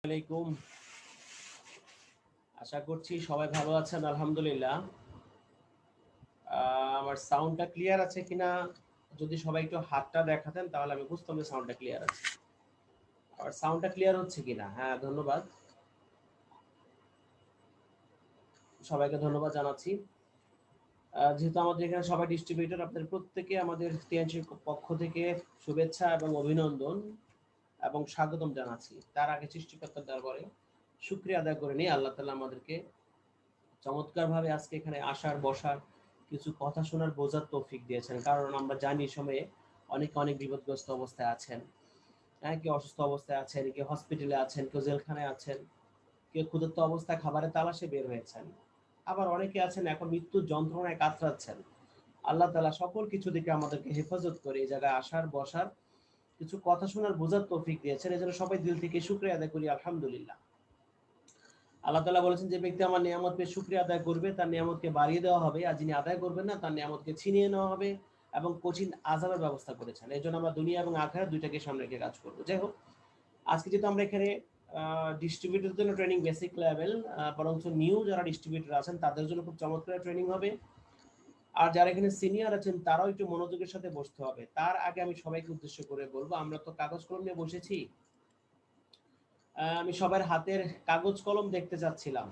আলাইকুম। আশা করছি সবাই ভালো আছেন আলহামদুলিল্লাহ। আমার সাউন্ডটা ক্লিয়ার আছে কিনা যদি সবাই একটু হাতটা দেখাতেন তাহলে আমি বুঝতাম যে সাউন্ডটা ক্লিয়ার আছে। আর সাউন্ডটা ক্লিয়ার হচ্ছে কিনা? হ্যাঁ, ধন্যবাদ। সবাইকে ধন্যবাদ জানাচ্ছি। যেহেতু আমাদের এখানে সবাই ডিস্ট্রিবিউটর, আপনাদের প্রত্যেকে আমাদের টিএনসির পক্ষ থেকে শুভেচ্ছা এবং অভিনন্দন এবং স্বাগতম জানাচ্ছি। তার আগে সৃষ্টিকর্তার দরবারে শুকরিয়া আদায় করে নিই, আল্লাহ তাআলা আমাদেরকে চমৎকারভাবে আজকে এখানে আসার বসার কিছু কথা শোনার বোঝার তৌফিক দিয়েছেন। কারণ আমরা জানি সময়ে অনেকে অনেক বিপদগ্রস্ত অবস্থায় আছেন, হ্যাঁ, কেউ অসুস্থ অবস্থায় আছেন, কেউ হসপিটালে আছেন, কেউ জেলখানায় আছেন, কেউ ক্ষুধার্ত অবস্থায় খাবারের তালাশে বের হয়েছেন, আবার অনেকে আছেন এখন মৃত্যুর যন্ত্রণায় কাতরাচ্ছেন। আল্লাহ তাআলা সকল কিছু দিকে আমাদেরকে হেফাজত করে এই জায়গায় আসার বসার কিছু কথা শোনার বোঝার তৌফিক দিয়েছেন। এজন্য সবাই দিল থেকে শুকরিয়া আদায় করি আলহামদুলিল্লাহ। আল্লাহ তাআলা বলেছেন, যে ব্যক্তি আমার নিয়ামত পেয়ে শুকরিয়া আদায় করবে তার নিয়ামতকে বাড়িয়ে দেওয়া হবে, আর যিনি আদায় করবেন না তার নিয়ামতকে ছিনিয়ে নেওয়া হবে এবং কঠিন আযাবের ব্যবস্থা করেছেন। এই জন্য আমরা দুনিয়া এবং আখিরাত দুইটাকে সামনে রেখে কাজ করবো। যাই হোক, আজকে যেহেতু আমরা এখানে ডিস্ট্রিবিউটরের জন্য ট্রেনিং বেসিক লেভেল, বরঞ্চ নিউ যারা ডিস্ট্রিবিউটর আছেন তাদের জন্য খুব চমৎকার ট্রেনিং হবে। আর যারা এখানে সিনিয়র আছেন তারাও একটু মনোযোগের সাথে বসতে হবে। তার আগে আমি সবাইকে উদ্দেশ্য করে বলবো, আমরা তো কাগজ কলম নিয়ে বসেছি। আমি সবার হাতের কাগজ কলম দেখতে চাচ্ছিলাম।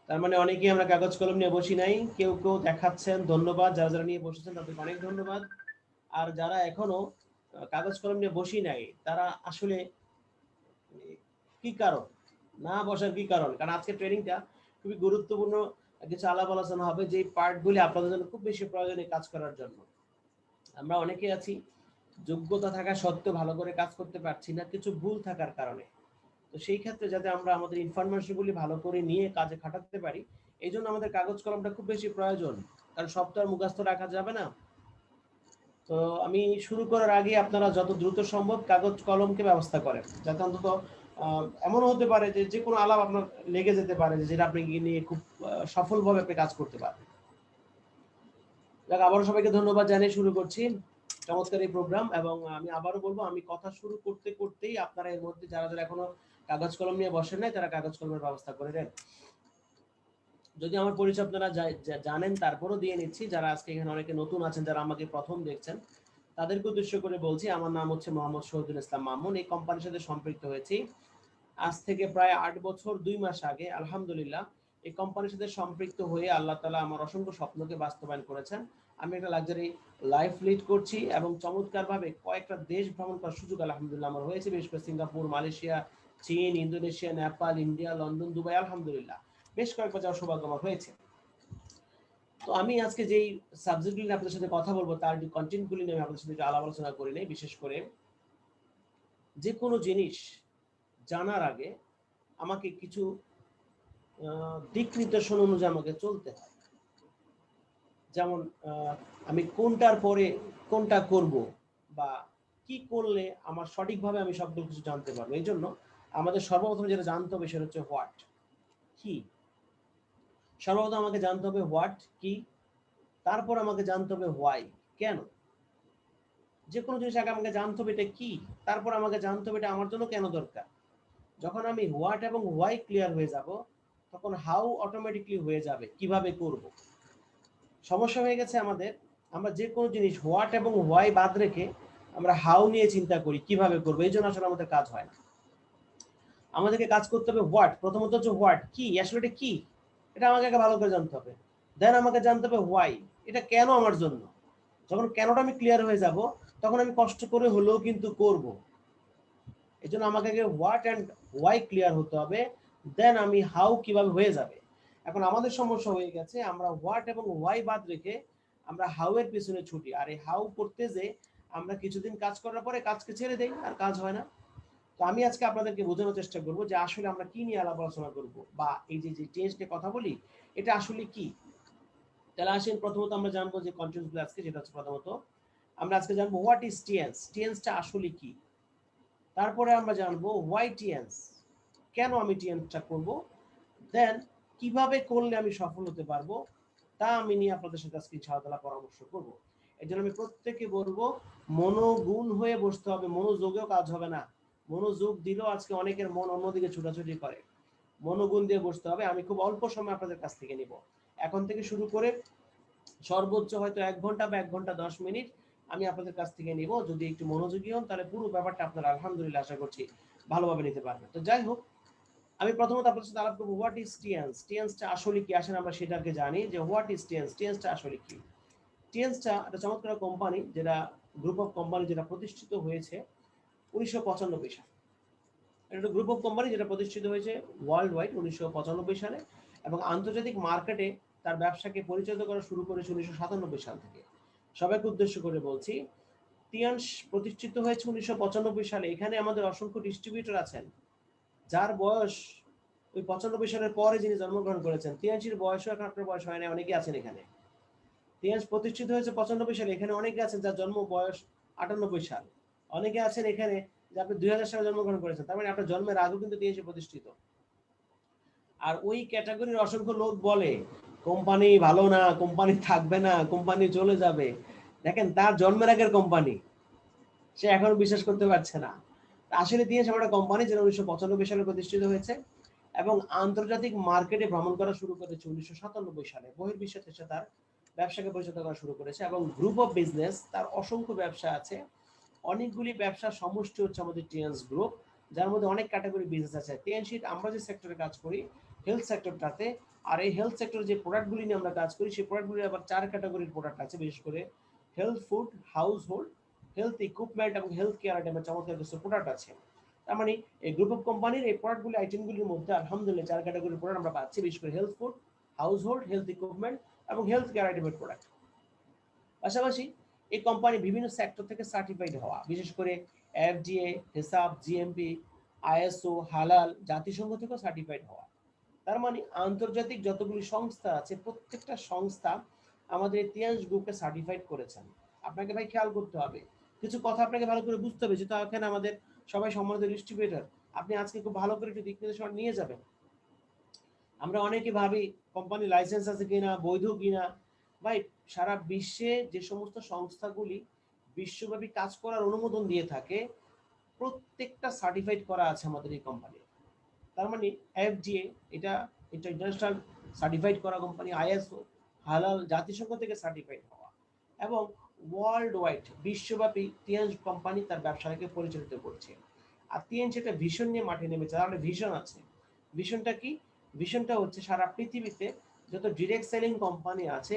তার মানে অনেকেই আমরা কাগজ কলম নিয়ে বসি নাই, কেউ কেউ দেখাচ্ছেন, ধন্যবাদ। যারা যারা নিয়ে বসেছেন তাদেরকে অনেক ধন্যবাদ। আর যারা এখনো কাগজ কলম নিয়ে বসি নাই তারা আসলে কি কারণ না বসার, কি কারণ? কারণ আজকে ট্রেনিংটা খুবই গুরুত্বপূর্ণ কিছু আলাপ আলোচনা হবে, যে পার্টগুলি আপনাদের জন্য খুব বেশি প্রয়োজনীয় কাজ করার জন্য। আমরা অনেকে আছি যোগ্যতা থাকা সত্ত্বেও ভালো করে কাজ করতে পারছি না, কিছু ভুল থাকার কারণে। তো সেই ক্ষেত্রে যাতে আমরা আমাদের ইনফরমেশনগুলি ভালো করে নিয়ে কাজে খাটাতে পারি, এই জন্য আমাদের কাগজ কলমটা খুব বেশি প্রয়োজন। কারণ সব তো আর মুখস্থ রাখা যাবে না। তো আমি শুরু করার আগে আপনারা যত দ্রুত সম্ভব কাগজ কলমকে ব্যবস্থা করেন, যাতে অন্তত এমনও হতে পারে যে যে কোনো আলাপ আপনার লেগে যেতে পারে, যেটা আপনি নিয়ে খুব সফলভাবে আপনি কাজ করতে পারেন। যাক, আবারও সবাইকে ধন্যবাদ জানিয়ে শুরু করছি চমৎকার এই প্রোগ্রাম। এবং আমি আবারও বলবো, আমি কথা শুরু করতে করতেই আপনারা এর মধ্যে যারা যারা এখনো কাগজ কলম নিয়ে বসেন নাই তারা কাগজ কলমের ব্যবস্থা করে নেন। যদি আমার পরিচয় আপনারা জানেন, তারপরও দিয়ে নিচ্ছি। যারা আজকে এখানে অনেকে নতুন আছেন, যারা আমাকে প্রথম দেখছেন, তাদেরকে উদ্দেশ্য করে বলছি, আমার নাম হচ্ছে মোহাম্মদ শহীদুল ইসলাম মামুন। এই কোম্পানির সাথে সম্পৃক্ত হয়েছি আজ থেকে প্রায় ৮ বছর ২ মাস আগে। আলহামদুলিল্লাহ, এই কোম্পানির সাথে সম্পৃক্ত হয়ে আল্লাহ তাআলা আমার অসংখ্য স্বপ্নকে বাস্তবায়ন করেছেন। আমি একটা লাক্সারি লাইফ লিড করছি এবং চমৎকারভাবে কয়েকটা দেশ ভ্রমণ করার সুযোগ আলহামদুলিল্লাহ আমার হয়েছে, বিশেষ করে সিঙ্গাপুর, মালয়েশিয়া, চীন, Indonesia, Nepal, India, London, Dubai. আলহামদুলিল্লাহ বেশ কয়েকবার যাওয়ার সৌভাগ্য আমার হয়েছে। তো আমি আজকে যেই সাবজেক্টগুলি নিয়ে আপনাদের সাথে কথা বলবো, তার যে কন্টেন্টগুলি নিয়ে আমি আপনাদের সাথে আলাপ আলোচনা করি নাই। বিশেষ করে যে কোনো জিনিস জানার আগে আমাকে কিছু দিক নির্দেশন অনুযায়ী আমাকে চলতে হয়। যেমন আমি কোনটার পরে কোনটা করব, বা কি করলে আমার সঠিকভাবে আমি সবগুলো কিছু জানতে পারবো। এই জন্য আমাদের সর্বপ্রথম যেটা জানতে হবে সেটা হচ্ছে হোয়াট, কি। সর্বপ্রথম আমাকে জানতে হবে হোয়াট, কি। তারপর আমাকে জানতে হবে হোয়াই, কেন। যে কোনো জিনিস আগে আমাকে জানতে হবে এটা কি, তারপর আমাকে জানতে হবে এটা আমার জন্য কেন দরকার। যখন আমি হোয়াট এবং হোয়াই ক্লিয়ার হয়ে যাব, তখন হাউ অটোমেটিকলি হয়ে যাবে কিভাবে করব। সমস্যা হয়ে গেছে আমাদের, আমরা যে কোনো জিনিস হোয়াট এবং হোয়াই বাদ রেখে আমরা হাউ নিয়ে চিন্তা করি কিভাবে করবো। এই জন্য আসলে আমাদের কাজ হয় না। আমাদেরকে কাজ করতে হবে হোয়াট। প্রথমত হচ্ছে হোয়াট, কি, আসলে এটা কি, এটা আমাকে আগে ভালো করে জানতে হবে। দেন আমাকে জানতে হবে হোয়াই, এটা কেন আমার জন্য। যখন কেনটা আমি ক্লিয়ার হয়ে যাব, তখন আমি কষ্ট করে হলেও কিন্তু করব। এই জন্য আমাকে আগে হোয়াট অ্যান্ড হোয়াই ক্লিয়ার হতে হবে, দেন আমি হাউ কিভাবে হয়ে যাবে। এখন আমাদের সমস্যা হয়ে গেছে, আমরা হোয়াট এবং হোয়াই বাদ রেখে আমরা হাউ এর পিছনে ছুটি। আর এই হাউ করতে যে আমরা কিছুদিন কাজ করার পরে কাজকে ছেড়ে দেই, আর কাজ হয় না। তো আমি আজকে আপনাদেরকে বোঝানোর চেষ্টা করবো যে আসলে আমরা কি নিয়ে আলাপ আলোচনা করবো, বা এই যে যে চেঞ্জ নিয়ে কথা বলি এটা আসলে কি। তাহলে আসেন, প্রথমত আমরা জানবো যে কন্টেন্টগুলো আজকে, যেটা হচ্ছে প্রথমত আমরা আজকে জানবো হোয়াট ইজ টেন্স, টেন্সটা আসলে কি। তারপরে আমরা জানবো হোয়াই টেন্স, কেন আমি টেন্সটা করব। দেন কিভাবে করলে আমি সফল হতে পারবো, তা আমি নিয়ে আপনাদের সাথে আজকে ইনশাআল্লাহ পরামর্শ করব। এই জন্য আমি প্রত্যেককে বলবো মনোগুণ হয়ে বসতে হবে, মনোযোগেও কাজ হবে না। মনোযোগ দিলেও আজকে অনেকের মন অন্যদিকে ছুটাছুটি করে। মনোগুণ দিয়ে বসতে হবে। আমি খুব অল্প সময় আপনাদের কাছ থেকে নিব, এখন থেকে শুরু করে সর্বোচ্চ হয়তো 1 ঘন্টা বা 1 ঘন্টা 10 মিনিট আমি আপনাদের কাছ থেকে নিব। যদি একটু মনোযোগী হন তাহলে পুরো ব্যাপারটা আপনারা আলহামদুলিল্লাহ আশা করছি ভালোভাবে নিতে পারবেন। তো যাই হোক, আমি প্রথমত আপনার সাথে আলাপ করবো হোয়াট ইজ টিএনস। টিএনসটা আসলে কি, আসেন আমরা সেটাকে জানি যে হোয়াট ইজ টিএনস। টিএনসটা আসলে কি? টিএনসটা একটা চমৎকার কোম্পানি, যেটা গ্রুপ অফ কোম্পানি, যেটা প্রতিষ্ঠিত হয়েছে 1995 সালে। এটা গ্রুপ অফ কোম্পানি যেটা প্রতিষ্ঠিত হয়েছে ওয়ার্ল্ড ওয়াইড 1995 সালে, এবং আন্তর্জাতিক মার্কেটে তার ব্যবসাকে পরিচালিত করা শুরু করেছে 1997 সাল থেকে। সবাইকে উদ্দেশ্য করে বলছি, টিএনস প্রতিষ্ঠিত হয়েছে 1995 সালে। এখানে আমাদের অসংখ্য ডিস্ট্রিবিউটর আছেন যার বয়স ওই 95 সালের পরে যিনি জন্মগ্রহণ করেছেন। টিএনসির বয়সও এখন আপনার বয়স হয় না, অনেকে আছেন এখানে। টিএনস প্রতিষ্ঠিত হয়েছে 95 সালে, এখানে অনেকে আছেন যার জন্ম বয়স 98 সাল। অনেকে আছেন এখানে যে আপনি 2000 সালে জন্মগ্রহণ করেছেন, তার মানে আপনার জন্মের আগেও কিন্তু টিএনসি প্রতিষ্ঠিত। আর ওই ক্যাটাগরির অসংখ্য লোক বলে কোম্পানি ভালো না, কোম্পানি থাকবে না, কোম্পানি চলে যাবে। দেখেন, তার জন্মের আগের কোম্পানি, সে এখনো বিশ্বাস করতে পারছে না। আসলে টিএনস একটা কোম্পানি যেটা 1995 সালে প্রতিষ্ঠিত হয়েছে এবং আন্তর্জাতিক মার্কেটে ভ্রমণ করা শুরু করেছে 1997 সালে। বহির্বিশ্বে এসে তার ব্যবসাকে পরিচালনা করা শুরু করেছে এবং গ্রুপ অফ বিজনেস, তার অসংখ্য ব্যবসা আছে। অনেকগুলি ব্যবসার সমষ্টি হচ্ছে আমাদের টিএনস গ্রুপ, যার মধ্যে অনেক ক্যাটাগরি বিজনেস আছে। টিএনসি আমরা যে সেক্টরে কাজ করি হেলথ সেক্টরটাতে, আর এই হেলথ সেক্টরে যে প্রোডাক্টগুলি নিয়ে আমরা কাজ করি সেই প্রোডাক্টগুলি আবার 4 ক্যাটাগরির প্রোডাক্ট আছে, বিশেষ করে health food, house hold, health equipment এবং হেলথ কেয়ার আইটেমের চমৎকার কিছু প্রোডাক্ট আছে। তার মানে এই গ্রুপ অফ কোম্পানির এই প্রোডাক্টগুলি আইটেমগুলির মধ্যে আলহামদুলিল্লাহ 4 ক্যাটাগরির প্রোডাক্ট আমরা পাচ্ছি, বিশেষ করে health food, house hold, health equipment এবং হেলথ কেয়ার আইটেমের প্রোডাক্ট। পাশাপাশি এই কোম্পানি বিভিন্ন সেক্টর থেকে সার্টিফাইড হওয়া, বিশেষ করে এফডিএ, হিসাব, জিএমপি, আইএসও, হালাল, জাতিসংঘ থেকেও সার্টিফাইড হওয়া। তার মানে আন্তর্জাতিক যতগুলি সংস্থা আছে প্রত্যেকটা সংস্থা আমাদের টিএনস গ্রুপকে সার্টিফাইড করেছেন। আপনাকে ভাই খেয়াল করতে হবে, কিছু কথা আপনাকে ভালো করে বুঝতে হবে, যেহেতু এখানে আমাদের সবাই সম্মানিত ডিস্ট্রিবিউটর। আপনি আজকে খুব ভালো করে একটু দিক নির্দেশনা নিয়ে যাবেন। আমরা অনেকে ভাবি কোম্পানি লাইসেন্স আছে কিনা, বৈধ কিনা। ভাই, সারা বিশ্বে যে সমস্ত সংস্থাগুলি বিশ্বব্যাপী কাজ করার অনুমোদন দিয়ে থাকে প্রত্যেকটা সার্টিফাইড করা আছে আমাদের এই কোম্পানি। তার মানে এফডিএ, এটা ইন্টারন্যাশনাল সার্টিফাইড করা কোম্পানি, আইএসও, হালাল, জাতিসংঘ থেকে সার্টিফাইড হওয়া, এবং ওয়ার্ল্ড ওয়াইড বিশ্বব্যাপী টিএনস কোম্পানি তার ব্যবসাকে পরিচালিত করছে। আর টিএনস একটা ভিশন নিয়ে মাঠে নেমেছে, তার একটা ভিশন আছে। ভিশনটা কি? ভিশনটা হচ্ছে সারা পৃথিবীতে যত ডিরেক্ট সেলিং কোম্পানি আছে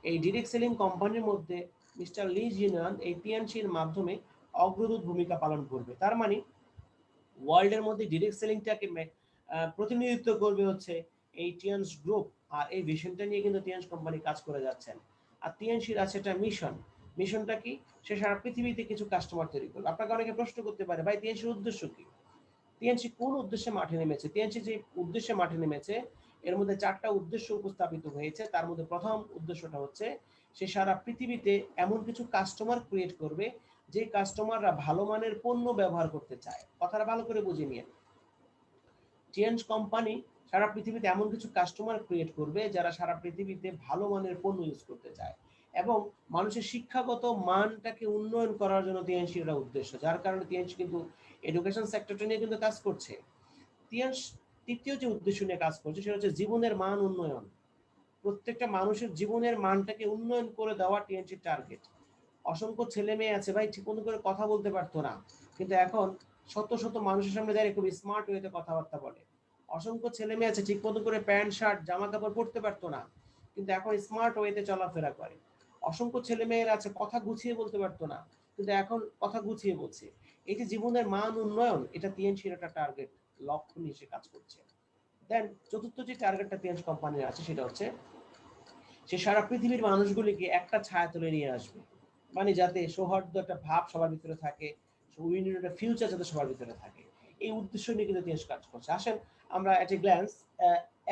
এই ডিরেক্ট সেলিং কোম্পানির মধ্যে মিস্টার লি জিনান এই টিএনসির মাধ্যমে অগ্রদূত ভূমিকা পালন করবে। তার মানে ওয়ার্ল্ডের মধ্যে ডিরেক্ট সেলিংটাকে প্রতিনিধিত্ব করবে হচ্ছে এই টিএনস গ্রুপ। আর এই ভিশনটা নিয়ে কিন্তু টিএনস কোম্পানি কাজ করে যাচ্ছেন। আর টিএনসির আছে একটা মিশন। মিশনটা কি? সে সারা পৃথিবীতে কিছু কাস্টমার তৈরি করবে। আপনাকে অনেকে প্রশ্ন করতে পারে, ভাই টিএনসির উদ্দেশ্য কি? টিএনসি কোন উদ্দেশ্যে মাঠে নেমেছে? টিএনসি যে উদ্দেশ্যে মাঠে নেমেছে এর মধ্যে 4টা উদ্দেশ্য উপস্থাপিত হয়েছে। তার মধ্যে প্রথম উদ্দেশ্যটা হচ্ছে সে সারা পৃথিবীতে এমন কিছু কাস্টমার ক্রিয়েট করবে যে কাস্টমাররা ভালো মানের পণ্য ব্যবহার করতে চায়। কথাটা ভালো করে বুঝে নিয়ে, টিএনস কোম্পানি সারা পৃথিবীতে এমন কিছু কাস্টমার ক্রিয়েট করবে যারা সারা পৃথিবীতে ভালো মানের পণ্য ইউজ করতে চায় এবং মানুষের শিক্ষাগত মানটাকে উন্নয়ন করার জন্য টিএনসি এর উদ্দেশ্য। যার কারণে টিএনসি কিন্তু এডুকেশন সেক্টরটা নিয়ে কিন্তু কাজ করছে। টিএনস তৃতীয় যে উদ্দেশ্য নিয়ে কাজ করছে সেটা হচ্ছে জীবনের মান উন্নয়ন। প্রত্যেকটা মানুষের জীবনের মানটাকে উন্নয়ন করে দেওয়া টিএনসির টার্গেট। অসংখ্য ছেলে মেয়ে আছে ভাই ঠিক মতো করে কথা বলতে পারতো না, কিন্তু এখন শত শত মানুষের সামনে দাঁড়িয়ে খুব স্মার্ট ওয়েতে কথাবার্তা বলে। অসংখ্য ছেলে মেয়ে আছে ঠিক মতো করে প্যান্ট শার্ট জামা কাপড় পরতে পারতো না, কিন্তু এখন স্মার্ট ওয়েতে চলাফেরা করে। অসংখ্য ছেলে মেয়ের আছে কথা গুছিয়ে বলতে পারতো না, কিন্তু এখন কথা গুছিয়ে বলছে। এই যে জীবনের মান উন্নয়ন, এটা টিএনসির একটা টার্গেট, লক্ষ্য নিয়ে সে কাজ করছে। দেন চতুর্থ যে টার্গেটটা টিএনস কোম্পানির আছে সেটা হচ্ছে সে সারা পৃথিবীর মানুষগুলিকে একটা ছায়া তুলে নিয়ে আসবে। মানে যাতে সৌহার্দ্য একটা ভাব সবার ভিতরে থাকে, উইনের একটা ফিউচার যাতে সবার ভিতরে থাকে, এই উদ্দেশ্য নিয়ে কিন্তু টিএনস কাজ করছে। আসেন আমরা এট এ গ্ল্যান্স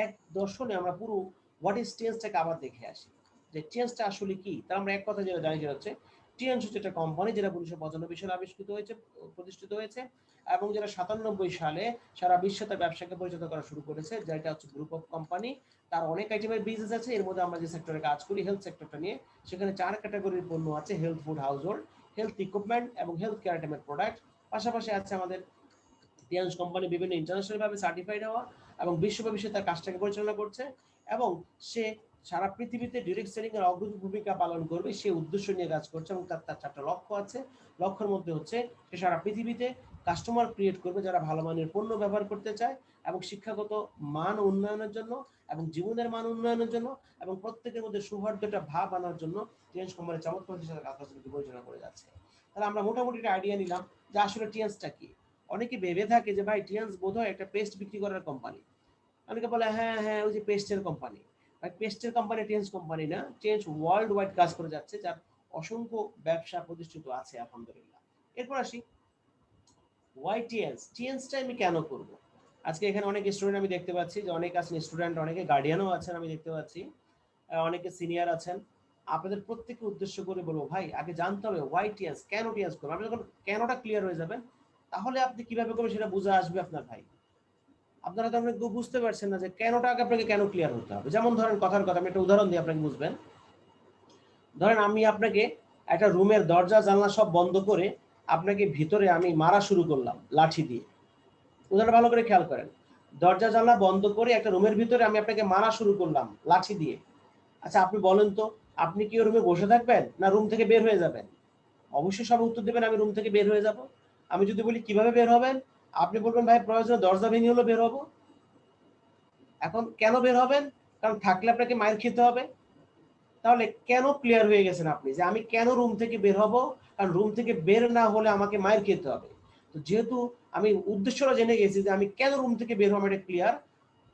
এক দর্শনে আমরা পুরো হোয়াট ইজ টিএনসটাকে আবার দেখে আসি যে টিএনসটা আসলে কি। তার আমরা এক কথা যেটা জানি সেটা হচ্ছে টিএনস হচ্ছে একটা কোম্পানি যেটা 1995 সালে আবিষ্কৃত হয়েছে, প্রতিষ্ঠিত হয়েছে, এবং যেটা 97 সালে সারা বিশ্বে তার ব্যবসাকে পরিচালনা করা শুরু করেছে, যেটা হচ্ছে গ্রুপ অফ কোম্পানি। তার অনেক আইটেমের বিজনেস আছে, এর মধ্যে আমরা যে সেক্টরে কাজ করি হেলথ সেক্টরটা নিয়ে, সেখানে 4 ক্যাটাগরির পণ্য আছে: health food, house hold, health equipment এবং হেলথ কেয়ার আইটেমের প্রোডাক্ট। পাশাপাশি আছে আমাদের টিএনস কোম্পানি বিভিন্ন ইন্টারন্যাশনাল ভাবে সার্টিফাইড হওয়া এবং বিশ্বব্যাপী সে তার কাজটাকে পরিচালনা করছে, এবং সে সারা পৃথিবীতে ডিরেক্ট সেলিং এর অগ্রণী ভূমিকা পালন করবে সে উদ্দেশ্য নিয়ে কাজ করছে, এবং তার 4টা লক্ষ্য আছে। লক্ষ্যের মধ্যে হচ্ছে সে সারা পৃথিবীতে কাস্টমার ক্রিয়েট করবে যারা ভালো মানের পণ্য ব্যবহার করতে চায়, এবং শিক্ষাগত মান উন্নয়নের জন্য এবং জীবনের মান উন্নয়নের জন্য এবং প্রত্যেকের মধ্যে সৌহার্দ্যটা ভাব আনার জন্য টিএনস কোম্পানি চমৎকার হিসেবে কাজগুলোকে পরিচালনা করে যাচ্ছে। তাহলে আমরা মোটামুটি একটা আইডিয়া নিলাম যে আসলে টিএনসটা কি। অনেকে ভেবে থাকে যে ভাই টিএনস বোধহয় একটা পেস্ট বিক্রি করার কোম্পানি। অনেকে বলে হ্যাঁ হ্যাঁ ওই যে পেস্টের কোম্পানি। ভাই পেস্টের কোম্পানি টিএনস কোম্পানি না, টিএনস ওয়ার্ল্ড ওয়াইড কাজ করে যাচ্ছে, যার অসংখ্য ব্যবসা প্রতিষ্ঠিত আছে আলহামদুলিল্লাহ। এরপর আসি ওয়াই টিএনস। টিএনসটা আমি কেন করব? আজকে এখানে অনেক স্টুডেন্ট আমি দেখতে পাচ্ছি যে অনেক আছেন স্টুডেন্ট, অনেকে গার্ডিয়ানও আছেন আমি দেখতে পাচ্ছি, অনেকে সিনিয়র আছেন। আপনাদের প্রত্যেককে উদ্দেশ্য করে বলবো ভাই আগে জানতে হবে ওয়াই টিএনস, কেন টিএনস করবো। আপনি যখন কেনটা ক্লিয়ার হয়ে যাবেন তাহলে আপনি কিভাবে করবেন সেটা বুঝে আসবে আপনার ভাই। আপনারা তো আপনি বুঝতে পারছেন না যে কেনটা আগে আপনাকে কেন ক্লিয়ার হতে হবে। যেমন ধরেন কথার কথা আমি একটা উদাহরণ দিই আপনাকে বুঝবেন। ধরেন আমি আপনাকে একটা রুমের দরজা জানলা সব বন্ধ করে আপনাকে ভিতরে আমি মারা শুরু করলাম লাঠি দিয়ে। উদাহরণ ভালো করে খেয়াল করেন, দরজা জানলা বন্ধ করে একটা রুমের ভিতরে আমি আপনাকে মারা শুরু করলাম লাঠি দিয়ে। আচ্ছা আপনি বলেন তো আপনি কি ওই রুমে বসে থাকবেন না রুম থেকে বের হয়ে যাবেন? অবশ্যই সব উত্তর দেবেন আমি রুম থেকে বের হয়ে যাব। আমি যদি বলি কিভাবে বের হবেন, আপনি বলবেন ভাই প্রয়োজনে দরজা ভেঙে হলো বের হবো। এখন কেন বের হবেন? কারণ থাকলে আপনাকে মাইর খেতে হবে। তাহলে কেন ক্লিয়ার হয়ে গেছেন আপনি যে আমি কেন রুম থেকে বের হব? কারণ রুম থেকে বের না হলে আমাকে মাইর খেতে হবে। তো যেহেতু আমি উদ্দেশ্যটা জেনে গেছি যে আমি কেন রুম থেকে বের হবো, এটা ক্লিয়ার।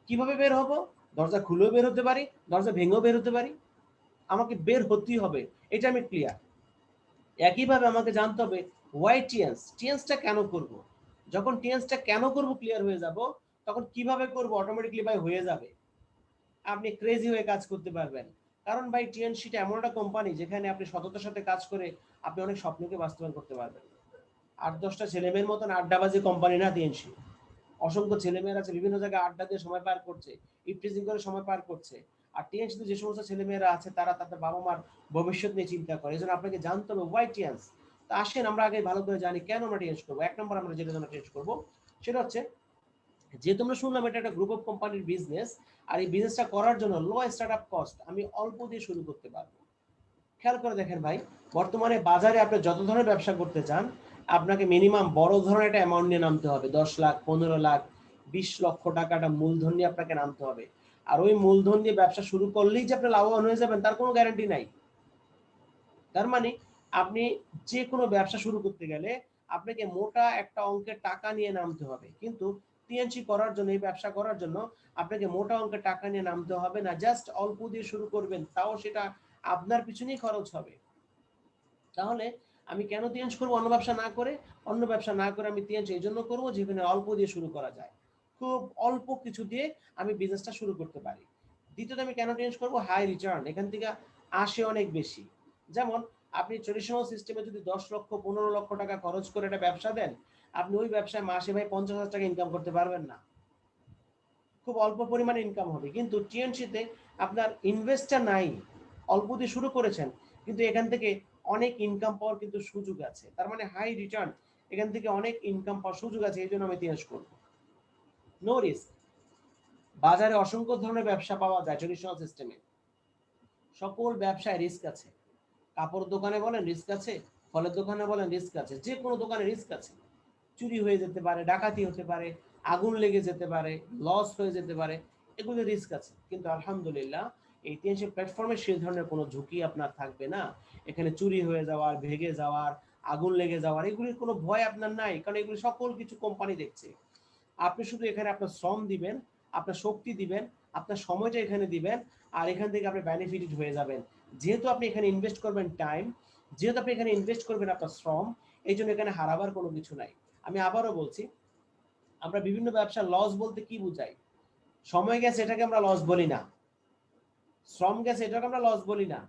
কিভাবে বের হব? দরজা খুলেও বের হতে পারি, দরজা ভেঙেও বের হতে পারি, আমাকে বের হতেই হবে, এটা আমি ক্লিয়ার। একইভাবে আমাকে জানতে হবে ওয়াই টিএনস, টিএনসটা কেন করব। যখন টিএনসটা কেন করব ক্লিয়ার হয়ে যাব, তখন কিভাবে করব অটোমেটিকলি ভাই হয়ে যাবে। আপনি ক্রেজি হয়ে কাজ করতে পারবেন। কারণ ভাই টিএনসিটা এমন একটা কোম্পানি যেখানে আপনি সততার সাথে কাজ করে আপনি অনেক স্বপ্নকে বাস্তবায়ন করতে পারবেন। 8-10টা ছেলেমেয়ের মতন আড্ডাবাজি কোম্পানি না টিএনসি। অসংখ্য ছেলেমেয়েরা আছে বিভিন্ন জায়গায় আড্ডা দিয়ে সময় পার করছে, ইফটিজিং করে সময় পার করছে। আর টিএনসিতে যে সমস্ত ছেলেমেয়েরা আছে তারা তাদের বাবা মার ভবিষ্যৎ নিয়ে চিন্তা করে। এই জন্য আপনাকে জানতে হবে ওয়াই টিএনস। তা আসেন আমরা আগে ভালো করে জানি কেন আমরা টিএনস করবো। 1 নম্বর আমরা যেটা জন্য টিএনস করবো সেটা হচ্ছে যে তোমরা শুনলাম এটা একটা গ্রুপ অফ কোম্পানির বিজনেস, আর এই বিজনেসটা করার জন্য লো স্টার্টআপ কস্ট আমি অল্প দিয়ে শুরু করতে পারবো। খেয়াল করে দেখেন ভাই, বর্তমানে বাজারে আপনি যত ধরনের ব্যবসা করতে চান আপনাকে মিনিমাম বড় ধরনের একটা অ্যামাউন্ট নিয়ে নামতে হবে। 10 লাখ, 15 লাখ, 20 লক্ষ টাকাটা মূলধন নিয়ে আপনাকে নামতে হবে। আর ওই মূলধন দিয়ে ব্যবসা শুরু করলেই যে আপনি লাভবান হয়ে যাবেন তার কোনো গ্যারান্টি নাই। তার মানে আপনি যে কোনো ব্যবসা শুরু করতে গেলে আপনাকে মোটা একটা অঙ্কের টাকা নিয়ে নামতে হবে। কিন্তু টিএনসি করার জন্য, এই ব্যবসা করার জন্য আপনাকে মোটা অঙ্কের টাকা নিয়ে নামতে হবে না, জাস্ট অল্প দিয়ে শুরু করবেন, তাও সেটা আপনার পিছনেই খরচ হবে। তাহলে আমি কেন টিএনস করবো অন্য ব্যবসা না করে? অন্য ব্যবসা না করে আমি টিএনস এই জন্য করবো যেখানে অল্প দিয়ে শুরু করা যায়, খুব অল্প কিছু দিয়ে আমি বিজনেসটা শুরু করতে পারি। দ্বিতীয়ত আমি কেন টিএনস করবো? হাই রিটার্ন, এখান থেকে আসে অনেক বেশি। যেমন আপনি ট্রেডিশনাল সিস্টেমে যদি 10 লক্ষ 15 লক্ষ টাকা খরচ করে একটা ব্যবসা দেন, আপনি ওই ব্যবসায় মাসে ভাই 50,000 টাকা ইনকাম করতে পারবেন না, খুব অল্প পরিমাণে ইনকাম হবে। কিন্তু টিএনসিতে আপনার ইনভেস্টটা নাই, অল্প দিয়ে শুরু করেছেন কিন্তু এখান থেকে অনেক ইনকাম পাওয়ার কিন্তু সুযোগ আছে। তার মানে হাই রিটার্ন, এখান থেকে অনেক ইনকাম পাওয়ার সুযোগ আছে, এই জন্য আমি টিএনস করবো। নো রিস্ক, বাজারে অসংখ্য ধরনের ব্যবসা পাওয়া যায় ট্রেডিশনাল সিস্টেমে, সকল ব্যবসায় রিস্ক আছে। কাপড় দোকানে বলেন রিস্ক আছে, ফলের দোকানে বলেন রিস্ক আছে, যে কোনো দোকানে রিস্ক আছে। চুরি হয়ে যেতে পারে, ডাকাতি হতে পারে, আগুন লেগে যেতে পারে, লস হয়ে যেতে পারে, এগুলো রিস্ক আছে। কিন্তু আলহামদুলিল্লাহ এই টিএনসি প্ল্যাটফর্মে সেই ধরনের কোনো ঝুঁকি আপনার থাকবে না। এখানে চুরি হয়ে যাওয়ার, ভেঙে যাওয়ার, আগুন লেগে যাওয়ার এগুলির কোনো ভয় আপনার নাই, কারণ এগুলি সকল কিছু কোম্পানি দেখছে। আপনি শুধু এখানে আপনার শ্রম দিবেন, আপনার শক্তি দিবেন, আপনার সময়টা এখানে দিবেন, আর এখান থেকে আপনি বেনিফিটেড হয়ে যাবেন। যেহেতু আপনি এখানে ইনভেস্ট করবেন টাইম, যেহেতু আপনি এখানে ইনভেস্ট করবেন আপনার শ্রম, এই জন্য এখানে হারাবার কোনো কিছু নাই। আমি আবারও বলছি, আমরা বিভিন্ন ব্যবসা লস বলতে কি বুঝাই? সময় গেছে এটাকে আমরা লস বলি না, শ্রম গেছে এটাকে আমরা লস বলি না।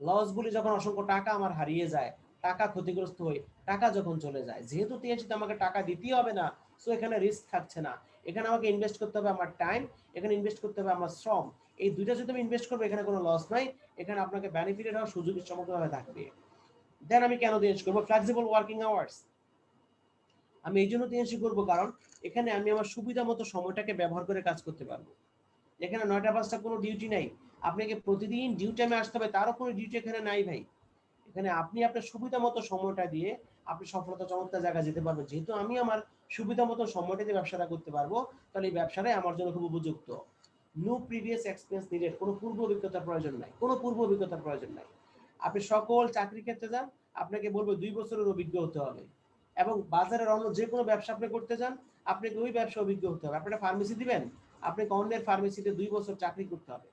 লস বলি যখন অসংখ্য টাকা আমার হারিয়ে যায়, টাকা ক্ষতিগ্রস্ত হই, টাকা যখন চলে যায়, যেহেতু টিএনসিতে আমাকে টাকা দিতেই হবে না, সো এখানে রিস্ক থাকছে না। এখানে আমাকে ইনভেস্ট করতে হবে আমার টাইম, এখানে ইনভেস্ট করতে হবে আমার শ্রম। এই দুইটা যদি আমি ইনভেস্ট করবো, এখানে কোনো লস নাই, এখানে আপনাকে বেনিফিটেড হওয়ার সুযোগ সমগ্রভাবে থাকবে। দেন আমি কেন টিএনসি করবো? Flexible working hours. আমি এই জন্য টিএনসি করবো কারণ এখানে আমি আমার সুবিধা মতো সময়টাকে ব্যবহার করে কাজ করতে পারবো। এখানে 9টা 5টা কোনো ডিউটি নাই, আপনাকে প্রতিদিন ডিউটি টাইমে আসতে হবে, তারও কোনো ডিউটি এখানে নাই ভাই। এখানে আপনি আপনার সুবিধা মতো সময়টা দিয়ে আপনি সফলতা চমৎকার জায়গায় যেতে পারবেন। যেহেতু আমি আমার সুবিধা মতো সময়টা দিয়ে ব্যবসাটা করতে পারবো, তাহলে এই ব্যবসাটাই আমার জন্য খুব উপযুক্ত। নো প্রিভিয়াস এক্সপিরিয়েন্স নিডেড, কোনো পূর্ব অভিজ্ঞতার প্রয়োজন নাই, কোনো পূর্ব অভিজ্ঞতার প্রয়োজন নাই। আপনি সকল চাকরি ক্ষেত্রে যান, আপনাকে বলবো 2 বছরের অভিজ্ঞ হতে হবে। এবং বাজারের অন্য যে কোনো ব্যবসা আপনি করতে যান, আপনাকে ওই ব্যবসা অভিজ্ঞ হতে হবে। আপনি একটা ফার্মেসি দিবেন, আপনাকে অন্যের ফার্মেসিতে 2 বছর চাকরি করতে হবে।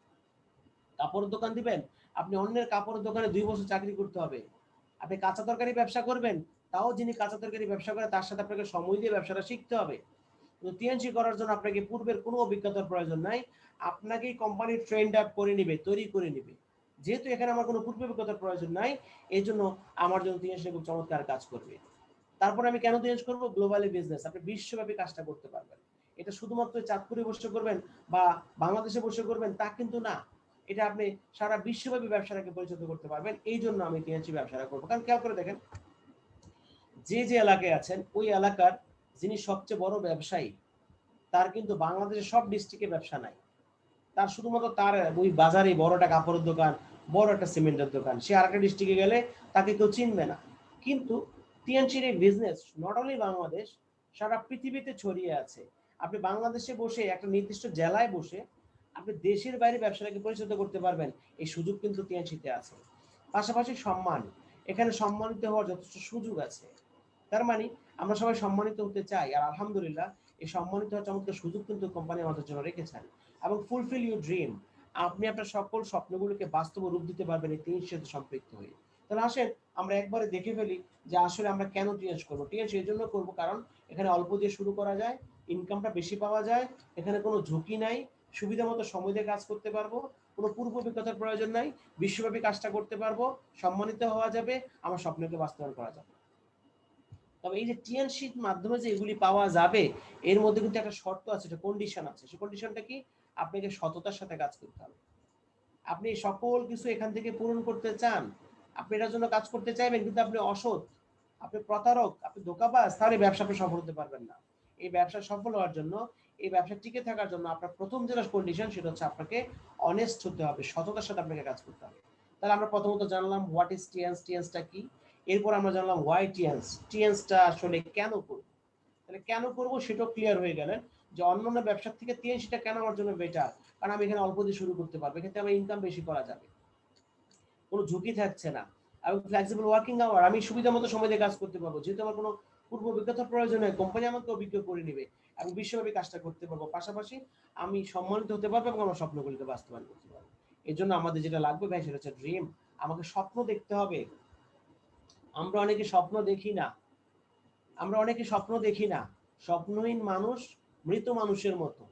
কাপড়ের দোকান দিবেন, আপনি অন্যের কাপড়ের দোকানে 2 বছর চাকরি করতে হবে। আপনি কাঁচা তরকারি ব্যবসা করবেন, তাও যিনি কাঁচা তরকারি ব্যবসা করে তার সাথে আপনাকে সময় দিয়ে ব্যবসাটা শিখতে হবে। কিন্তু টিএনসি করার জন্য আপনাকে পূর্বের কোনো অভিজ্ঞতার প্রয়োজন নাই, আপনাকেই কোম্পানি ট্রেন্ড আপ করে নিবে, তৈরি করে নিবে। যেহেতু এখানে আমার কোনো পূর্ব অভিজ্ঞতার প্রয়োজন নাই, এই জন্য আমার জন্য টিএনসি খুব চমৎকার কাজ করবে। তারপর আমি কেন টিএনসি করবো? গ্লোবালি বিজনেস, আপনি বিশ্বব্যাপী কাজটা করতে পারবেন। এটা শুধুমাত্র চাঁদপুরে বসে করবেন বা বাংলাদেশে বসে করবেন তা কিন্তু না, এটা আপনি সারা বিশ্বব্যাপী ব্যবসাটাকে পরিচালিত করতে পারবেন। এই জন্য আমি টিএনসি ব্যবসাটা করবো। কারণ খেয়াল করে দেখেন, যে যে এলাকায় আছেন ওই এলাকার যিনি সবচেয়ে বড় ব্যবসায়ী, তার কিন্তু বাংলাদেশের সব ডিস্ট্রিক্টে ব্যবসা নাই। তার শুধুমাত্র তার ওই বাজারে বড় একটা কাপড়ের দোকান, বড় একটা সিমেন্টের দোকান, সে আরেকটা ডিস্ট্রিক্টে গেলে তাকে কেউ চিনবে না। কিন্তু টিএনসির এই বিজনেস নট অনলি বাংলাদেশ, সারা পৃথিবীতে ছড়িয়ে আছে। আপনি বাংলাদেশে বসে একটা নির্দিষ্ট জেলায় বসে আপনি দেশের বাইরে ব্যবসাটাকে পরিচালিত করতে পারবেন, এই সুযোগ কিন্তু টিএনসিতে আছে। পাশাপাশি সম্মান, এখানে সম্মানিত হওয়ার যথেষ্ট সুযোগ আছে। তার মানে আমরা সবাই সম্মানিত হতে চাই, আর আলহামদুলিল্লাহ এই সম্মানিত হওয়ার চমৎকার সুযোগ কিন্তু কোম্পানি আমাদের জন্য রেখেছেন। এবং ফুলফিল ইউর ড্রিম, আপনি আপনার সকল স্বপ্নগুলোকে বাস্তব রূপ দিতে পারবেন এই টিএনসির সাথে সম্পৃক্ত হয়ে। তাহলে আসেন আমরা একবারে দেখে ফেলি যে আসলে আমরা কেন টিএনসি করবো। টিএনসি এই জন্য করবো কারণ এখানে অল্প দিয়ে শুরু করা যায়, ইনকামটা বেশি পাওয়া যায়, এখানে কোনো ঝুঁকি নাই, সুবিধা মতো সময় দিয়ে কাজ করতে পারবো, কোনো পূর্ব অভিজ্ঞতার প্রয়োজন নাই, বিশ্বব্যাপী কাজটা করতে পারবো, সম্মানিত হওয়া যাবে, আমার স্বপ্নকে বাস্তবায়ন করা যাবে। তবে এই যে টিএনসির মাধ্যমে যে এগুলি পাওয়া যাবে, এর মধ্যে কিন্তু একটা শর্ত আছে, একটা কন্ডিশন আছে। সেই কন্ডিশনটা কি? আপনাকে সততার সাথে কাজ করতে হবে। আপনি সকল কিছু এখান থেকে পূরণ করতে চান, আপনি এটার জন্য কাজ করতে চাইবেন, কিন্তু আপনি অসৎ, আপনি প্রতারক, আপনি ধোঁকাবাজ, তাহলে ব্যবসা আপনি সফল হতে পারবেন না। এই ব্যবসা সফল হওয়ার জন্য, এই ব্যবসা টিকে থাকার জন্য আপনার প্রথম যেটা কন্ডিশন সেটা হচ্ছে আপনাকে অনেস্ট হতে হবে, সততার সাথে আপনাকে কাজ করতে হবে। তাহলে আমরা প্রথমত জানলাম হোয়াট ইজ টিএনস, টিএনসটা কি। এরপর আমরা জানলাম হোয়াই টিএনস, টিএনসটা আসলে কেন করব। তাহলে কেন করব সেটাও ক্লিয়ার হয়ে গেলেন যে অন্যান্য ব্যবসার থেকে টিএনসিটা কেন আমার জন্য বেটার। কারণ আমি এখানে অল্প দিয়ে শুরু করতে পারবো, এক্ষেত্রে আমার ইনকাম বেশি করা যাবে, কোনো ঝুঁকি থাকছে না। এবং ফ্লেক্সিবল ওয়ার্কিং আওয়ার, আমি সুবিধা মতো সময় দিয়ে কাজ করতে পারবো, যেহেতু আমার কোনো পূর্ব অভিজ্ঞতার প্রয়োজন হয়, কোম্পানি আমাকে অভিজ্ঞ করে নেবে এবং বিশ্বব্যাপী কাজটা করতে পারবো। পাশাপাশি আমি সম্মানিত হতে পারবো এবং আমার স্বপ্নগুলিকে বাস্তবায়ন করতে পারবো। এই জন্য আমাদের যেটা লাগবে ভাই সেটা হচ্ছে ড্রিম। আমাকে স্বপ্ন দেখতে হবে। আমরা অনেকে স্বপ্ন দেখি না, আমরা অনেকে স্বপ্ন দেখি না। স্বপ্নহীন মানুষ মৃত মানুষের মতো।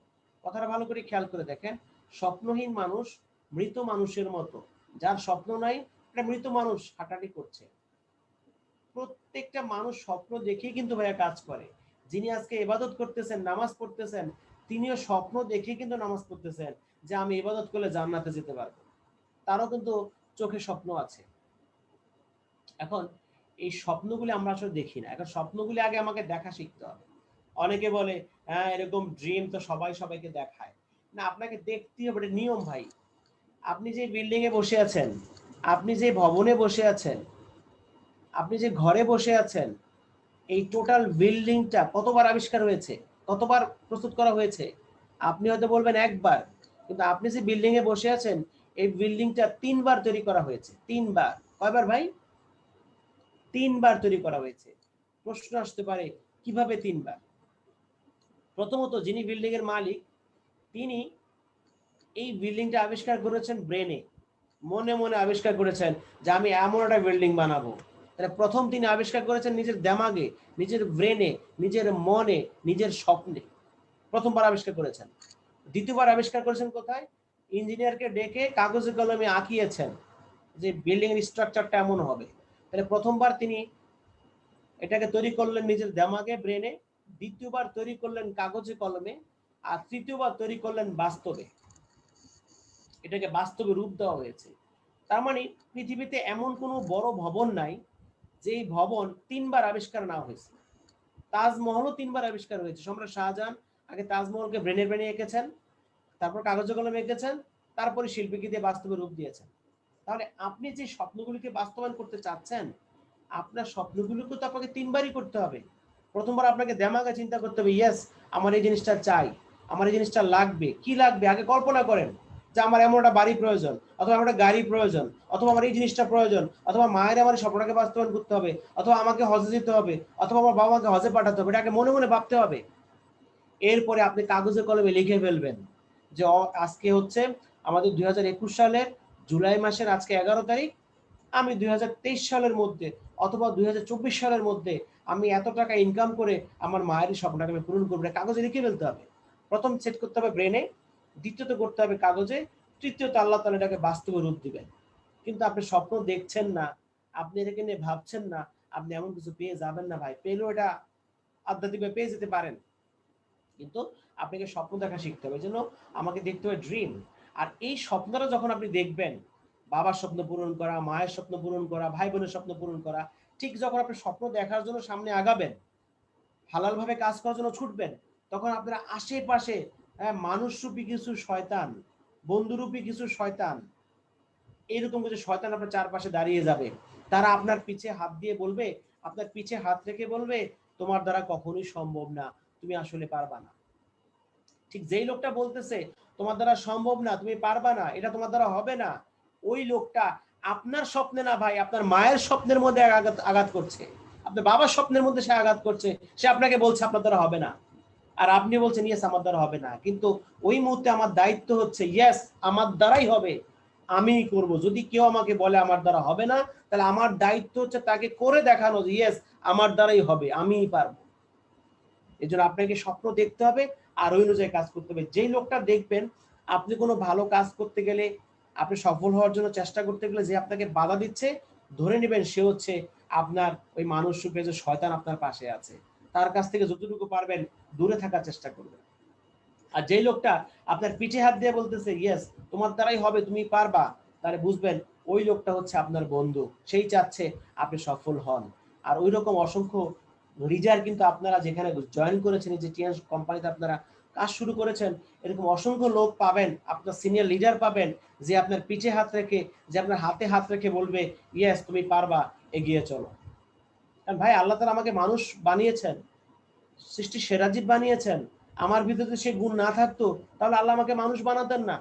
কথাটা ভালো করে খেয়াল করে দেখেন, স্বপ্নহীন মানুষ মৃত মানুষের মতো। যার স্বপ্ন নাই একটা মৃত মানুষ হাঁটাহাঁটি করছে। প্রত্যেকটা মানুষ স্বপ্ন দেখেই কিন্তু ভাইয়া কাজ করে। যিনি আজকে ইবাদত করতেছেন, নামাজ পড়তেছেন, তিনিও স্বপ্ন দেখেই কিন্তু নামাজ পড়তেছেন যে আমি ইবাদত করলে জান্নাতে যেতে পারবো। তারও কিন্তু চোখে স্বপ্ন আছে। এখন এই স্বপ্নগুলি আমরা আসলে দেখি না, এখন স্বপ্নগুলি আগে আমাকে দেখা শিখতে হবে। অনেকে বলে হ্যাঁ এরকম ড্রিম তো সবাই সবাইকে দেখায় না, আপনাকে দেখতেই হবে, এটা নিয়ম ভাই। আপনি যে বিল্ডিং এ বসে আছেন, আপনি যে ভবনে বসে আছেন, আপনি যে ঘরে বসে আছেন, এই টোটাল বিল্ডিংটা কতবার আবিষ্কার হয়েছে, কতবার প্রস্তুত করা হয়েছে? আপনি হয়তো বলবেন একবার, কিন্তু আপনি যে বিল্ডিং এ বসে আছেন এই বিল্ডিংটা 3বার তৈরি করা হয়েছে। 3বার। কয়বার ভাই? 3বার তৈরি করা হয়েছে। প্রশ্ন আসতে পারে কিভাবে 3বার? প্রথমত যিনি বিল্ডিং এর মালিক, তিনি এই বিল্ডিংটা আবিষ্কার করেছেন ব্রেনে, মনে মনে আবিষ্কার করেছেন যে আমি এমন একটা বিল্ডিং বানাবো। তাহলে প্রথম তিনি আবিষ্কার করেছেন নিজের দেমাগে, নিজের ব্রেনে, নিজের মনে, নিজের স্বপ্নে। প্রথমবার আবিষ্কার করেছেন। দ্বিতীয়বার আবিষ্কার করেছেন কোথায়? ইঞ্জিনিয়ারকে ডেকে কাগজে কলমে আঁকিয়েছেন যে বিল্ডিং এর স্ট্রাকচারটা এমন হবে। তাহলে প্রথমবার তিনি এটাকে তৈরি করলেন নিজের দিমাগে, ব্রেনে, দ্বিতীয়বার তৈরি করলেন কাগজে কলমে, আর তৃতীয়বার তৈরি করলেন বাস্তবে। এটাকে বাস্তবে রূপ দেওয়া হয়েছে। তার মানে পৃথিবীতে এমন কোনো বড় ভবন নাই যেই ভবন 3বার আবিষ্কার না হয়েছে। তাজমহলও 3বার আবিষ্কার হয়েছে। সম্রাট শাহজাহান আগে তাজমহলকে ব্রেনে এঁকেছেন, তারপর কাগজে কলমে এঁকেছেন, তারপরে শিল্পীকে দিয়ে বাস্তবে রূপ দিয়েছেন। তাহলে আপনি যে স্বপ্নগুলিকে বাস্তবায়ন করতে চাচ্ছেন, আপনার স্বপ্নগুলোকে তো আপনাকে 3বারই করতে হবে। প্রথমবার আপনাকে দিমাগে চিন্তা করতে হবে, ইয়েস আমার এই জিনিসটা চাই, আমার এই জিনিসটা লাগবে। কি লাগবে আগে কল্পনা করেন, যে আমার এমন একটা বাড়ি প্রয়োজন, অথবা আমার একটা গাড়ি প্রয়োজন, অথবা আমার এই জিনিসটা প্রয়োজন, অথবা মায়ের আমার স্বপ্নটাকে বাস্তবায়ন করতে হবে, অথবা আমাকে হজে যেতে হবে, অথবা আমার বাবা মাকে হজে পাঠাতে হবে। এটাকে মনে মনে ভাবতে হবে। এরপরে আপনি কাগজে কলমে লিখে ফেলবেন যে আজকে হচ্ছে আমাদের 2021 সালের জুলাই মাসের আজকে 11 তারিখ, আমি 2023 সালের মধ্যে অথবা 2024 সালের মধ্যে আমি এত টাকা ইনকাম করে আমার মায়ের স্বপ্নটাকে আমি পূরণ করবো। কাগজে লিখে ফেলতে হবে। প্রথম সেট করতে হবে ব্রেনে, দ্বিতীয়ত করতে হবে কাগজে, তৃতীয়ত আল্লাহ তাআলা এটাকে বাস্তবে রূপ দিবেন। কিন্তু আপনি স্বপ্ন দেখছেন না, আপনি এটাকে নিয়ে ভাবছেন না, আপনি এমন কিছু পেয়ে যাবেন না ভাই। পেলেও এটা আধ্যাত্মিকভাবে পেয়ে যেতে পারেন, কিন্তু আপনাকে স্বপ্ন দেখা শিখতে হবে। এই জন্য আমাকে দেখতে হবে ড্রিম। আর এই স্বপ্নটা যখন আপনি দেখবেন, বাবার স্বপ্ন পূরণ করা, মায়ের স্বপ্ন পূরণ করা, ভাই বোনের স্বপ্ন পূরণ করা, ঠিক যখন আপনি স্বপ্ন দেখার জন্য সামনে আগাবেন, হালালভাবে কাজ করার জন্য ছুটবেন, তখন আপনার আশেপাশে মানুষরূপী কিছু শয়তান, বন্ধুরূপী কিছু শয়তান, এরকম কিছু শয়তান আপনার চারপাশে দাঁড়িয়ে যাবে। তারা আপনার পিছে হাত দিয়ে বলবে, আপনার পিছে হাত রেখে বলবে, তোমার দ্বারা কখনোই সম্ভব না, তুমি আসলে পারবা না। ঠিক যেই লোকটা বলতেছে তোমার দ্বারা সম্ভব না, তুমি পারবা না, এটা তোমার দ্বারা হবে না, ওই লোকটা আপনার স্বপ্নে না ভাই, আপনার মায়ের স্বপ্নের মধ্যে আঘাত করছে, আপনার বাবার স্বপ্নের মধ্যে সে আঘাত করছে। সে আপনাকে বলছে আপনার দ্বারা হবে না, আর আপনি বলছেন ইয়েস আমার দ্বারা হবে না। কিন্তু ওই মুহূর্তে আমার দায়িত্ব হচ্ছে ইয়েস আমার দ্বারাই হবে, আমি করব। যদি কেউ আমাকে বলে আমার দ্বারা হবে না, তাহলে আমার দায়িত্ব হচ্ছে তাকে করে দেখানো যে ইয়েস আমার দ্বারাই হবে, আমিই পারবো। এই জন্য আপনাকে স্বপ্ন দেখতে হবে আর ওই অনুযায়ী কাজ করতে হবে। যেই লোকটা দেখবেন আপনি কোনো ভালো কাজ করতে গেলে, আপনি সফল হওয়ার জন্য চেষ্টা করতে গেলে যে আপনাকে বাধা দিচ্ছে, ধরে নেবেন সে হচ্ছে আপনার ওই মানুষ রূপে যে শয়তান আপনার পাশে আছে। তার কাছ থেকে যতটুকু পারবেন দূরে থাকার চেষ্টা করবেন। আর যেই লোকটা আপনার পিঠে হাত দিয়ে বলতেছে ইয়েস তোমার দ্বারাই হবে, তুমি পারবা, তাহলে বুঝবেন ওই লোকটা হচ্ছে আপনার বন্ধু, সেই চাচ্ছে আপনি সফল হন। আর ওই রকম অসংখ্য লিডার কিন্তু আপনারা যেখানে জয়েন করেছেন, যে টিএন কোম্পানিতে আপনারা কাজ শুরু করেছেন, এরকম অসংখ্য লোক পাবেন, আপনার সিনিয়র লিডার পাবেন, যে আপনার পিঠে হাত রেখে, যে আপনার হাতে হাত রেখে বলবে ইয়েস তুমি পারবা, এগিয়ে চলো। কারণ ভাই আল্লাহ তাআলা আমাকে মানুষ বানিয়েছেন, সৃষ্টি সেরা জীব বানিয়েছেন। আমার ভিতরে সে গুণ না থাকতো তাহলে আল্লাহ আমাকে মানুষ বানাতেন না,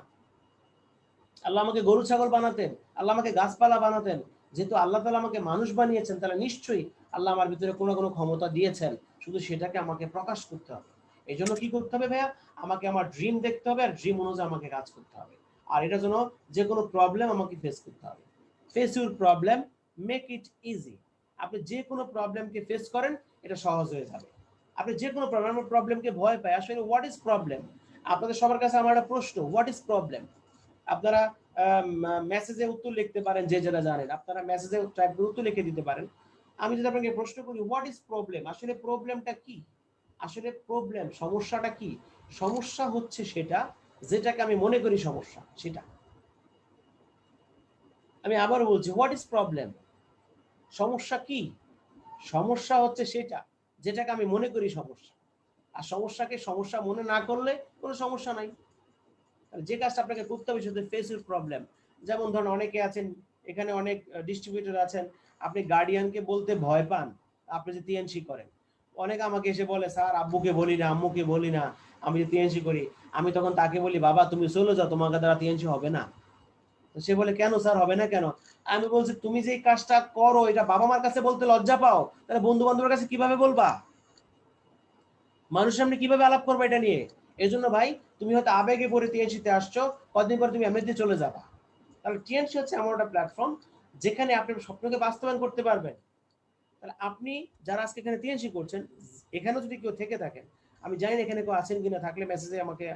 আল্লাহ আমাকে গরু ছাগল বানাতেন, আল্লাহ আমাকে গাছপালা বানাতেন। যেহেতু আল্লাহ তাআলা আমাকে মানুষ বানিয়েছেন, তাহলে নিশ্চয়ই আল্লাহ আমার ভিতরে কোনো কোনো ক্ষমতা দিয়েছেন, শুধু সেটাকে আমাকে প্রকাশ করতে হবে। এই জন্য কি করতে হবে ভাইয়া, আমাকে আমার ড্রিম দেখতে হবে আর ড্রিম অনুযায়ী আমাকে কাজ করতে হবে। আর এটার জন্য যে কোনো প্রবলেম আমাকে ফেস করতে হবে। Face your problem, make it easy. আপনি যে কোনো প্রবলেমকে ফেস করেন, এটা সহজ হয়ে যাবে। আপনি যে কোনো প্রবলেমকে ভয় পায়, আসলে হোয়াট ইজ প্রবলেম? আপনাদের সবার কাছে আমার একটা প্রশ্ন, হোয়াট ইজ প্রবলেম? আপনারা মেসেজে উত্তর লিখতে পারেন, যে যেটা জানেন আপনারা মেসেজে টাইপ করে উত্তর লিখে দিতে পারেন। আমি যদি আপনাকে প্রশ্ন করি হোয়াট ইজ প্রবলেম, আসলে প্রবলেমটা কি? আসলে প্রবলেম, সমস্যাটা কি? সমস্যা হচ্ছে সেটা যেটাকে আমি মনে করি সমস্যা, সেটা। আমি আবার বলছি, হোয়াট ইজ প্রবলেম? সমস্যা কি? সমস্যা হচ্ছে সেটা যেটাকে আমি মনে করি সমস্যা। আর সমস্যাকে সমস্যা মনে না করলে কোনো সমস্যা নাই। যে কাজটা আপনাকে করতে হবে সেটা ফেস ইউর প্রবলেম। যেমন ধরুন অনেকে আছেন, এখানে অনেক ডিস্ট্রিবিউটর আছেন, আপনি গার্ডিয়ানকে বলতে ভয় পান, আপনি যে টিএনসি করেন। অনেকে আমাকে এসে বলে স্যার আব্বুকে বলি না, আম্মুকে বলি না, আমি যে টিএনসি করি। আমি তখন তাকে বলি বাবা তুমি চলে যাও, তোমাকে দ্বারা টিএনসি হবে না। সে বলে কেন স্যার হবে না কেন? আমি বলছি তুমি যে কাজটা করো এটা বাবা মার কাছে বলতে লজ্জা পাও, তাহলে বন্ধু বান্ধবের কাছে কিভাবে বলবা? মানুষের সামনে কিভাবে আলাপ করবে এটা নিয়ে? এই জন্য ভাই তুমি হয়তো আবেগে পড়ে টিএনসিতে আসছো, কদিন পরে তুমি এমনিতে চলে যাবা। তাহলে টিএনসি হচ্ছে এমন একটা প্ল্যাটফর্ম যেখানে আপনি স্বপ্নকে বাস্তবায়ন করতে পারবেন। তাহলে আপনি যারা আজকে এখানে টিএনসি করছেন, এখানেও যদি কেউ থেকে থাকেন, আমি জানি না এখানে কেউ আছেন কিনা, থাকলে মেসেজে আমাকে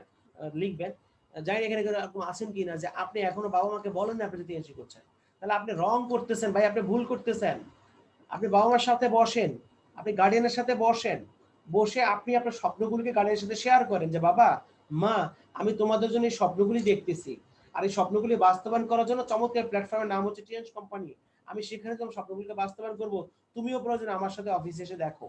লিখবেন। জানি না এখানে কেউ আছেন কিনা যে আপনি এখনো বাবা মাকে বলেন না আপনি টিএনসি করছেন, তাহলে আপনি রং করতেছেন ভাই, আপনি ভুল করতেছেন। আপনি বাবা মার সাথে বসেন, আপনি গার্ডিয়ানের সাথে বসেন, বসে আপনি আপনার স্বপ্নগুলিকে গার্ডিয়ানের সাথে শেয়ার করেন যে বাবা মা আমি তোমাদের জন্য এই স্বপ্নগুলি দেখতেছি, আর এই স্বপ্নগুলি বাস্তবায়ন করার জন্য চমৎকার প্ল্যাটফর্মের নাম হচ্ছে টিএনস কোম্পানি, আমি সেখানে তোমার স্বপ্নগুলিকে বাস্তবায়ন করব, তুমিও প্রয়োজন আমার সাথে অফিসে এসে দেখো।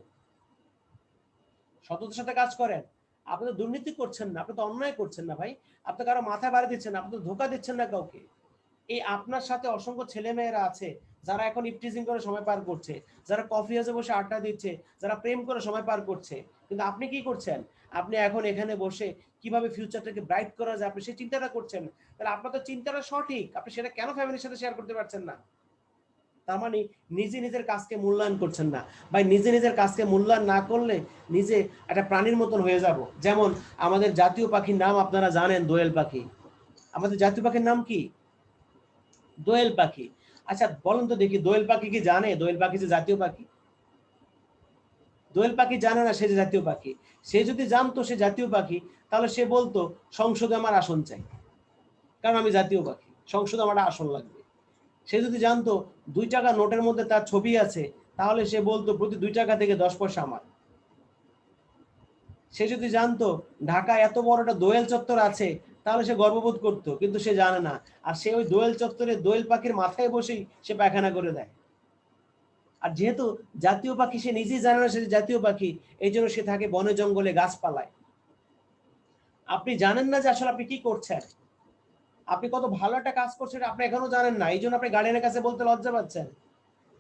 সততার সাথে কাজ করেন। আপনি তো দুর্নীতি করছেন না, আপনি তো অন্যায় করছেন না ভাই, আপনি কারো মাথায় বাড়ি দিচ্ছেন না, আপনি তো ধোকা দিচ্ছেন না কাউকে। এই আপনার সাথে অসংখ্য ছেলে মেয়েরা আছে যারা এখন ইফটিজিং করে সময় পার করছে, যারা কফি হাউসে বসে আড্ডা দিচ্ছে, যারা প্রেম করে সময় পার করছে, কিন্তু আপনি কি করছেন? আপনি এখন এখানে বসে কিভাবে ফিউচারটাকে ব্রাইট করা যায় আপনি সেই চিন্তাটা করছেন। তাহলে আপনার তো চিন্তাটা সঠিক, আপনি সেটা কেন ফ্যামিলির সাথে শেয়ার করতে পারছেন না? তার মানে নিজে নিজের কাজকে মূল্যায়ন করছেন না ভাই। নিজে নিজের কাজকে মূল্যায়ন না করলে নিজে একটা প্রাণীর মতন হয়ে যাব। যেমন আমাদের জাতীয় পাখির নাম আপনারা জানেন, দোয়েল পাখি। আমাদের জাতীয় পাখির নাম কি? দোয়েল পাখি। আচ্ছা বলেন তো দেখি, দোয়েল পাখি কি জানে দোয়েল পাখি যে জাতীয় পাখি? দোয়েল পাখি জানে না সে যে জাতীয় পাখি। সে যদি জানতো সে জাতীয় পাখি, তাহলে সে বলতো সংসদে আমার আসন চাই, কারণ আমি জাতীয় পাখি, সংসদে আমার আসন লাগবে। সে যদি জানতো 2 টাকা নোটের মধ্যে তার ছবি আছে, তাহলে সে বলতো প্রতি 2 টাকা থেকে 10 পয়সা আমার। সে যদি জানতো ঢাকায় এত বড় একটা দোয়েল চত্বর আছে, তাহলে সে গর্ববোধ করতো, কিন্তু সে জানে না। আর সে ওই দোয়েল চত্বরে দোয়েল পাখির মাথায় বসেই সে পায়খানা করে দেয়। আর যেহেতু জাতীয় পাখি সে নিজেই জানে না সে জাতীয় পাখি, এই জন্য সে থাকে বনে জঙ্গলে গাছপালায়। আপনি জানেন না যে আসলে আপনি কি করছেন, আপনি কত ভালো একটা কাজ করছেন আপনি এখনো জানেন না, এই জন্য আপনি গার্ডিয়ানের কাছে বলতে লজ্জা পাচ্ছেন।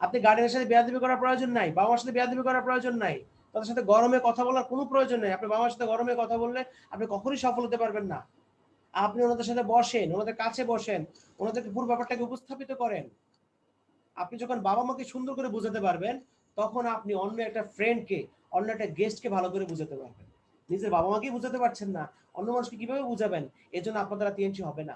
আপনি গার্ডিয়ানের সাথে বেয়াদবি করার প্রয়োজন নাই, বাবা মার সাথে বেয়াদবি করার প্রয়োজন নাই, তাদের সাথে গরমে কথা বলার কোনো প্রয়োজন নেই। আপনি বাবা মার সাথে গরমে কথা বললে আপনি কখনোই সফল হতে পারবেন না। আপনি ওনাদের সাথে বসেন, ওনাদের কাছে বসেন, ওনাদেরকে পুরো ব্যাপারটাকে উপস্থাপিত করেন। আপনি যখন বাবা মাকে সুন্দর করে বুঝাতে পারবেন, তখন আপনি অন্য একটা ফ্রেন্ডকে, অন্য একটা গেস্টকে ভালো করে বুঝাতে পারবেন। নিজের বাবা মাকেই বুঝাতে পারছেন না, অন্য মানুষকে কিভাবে বুঝাবেন? এই জন্য আপনার দ্বারা টিএনসি হবে না।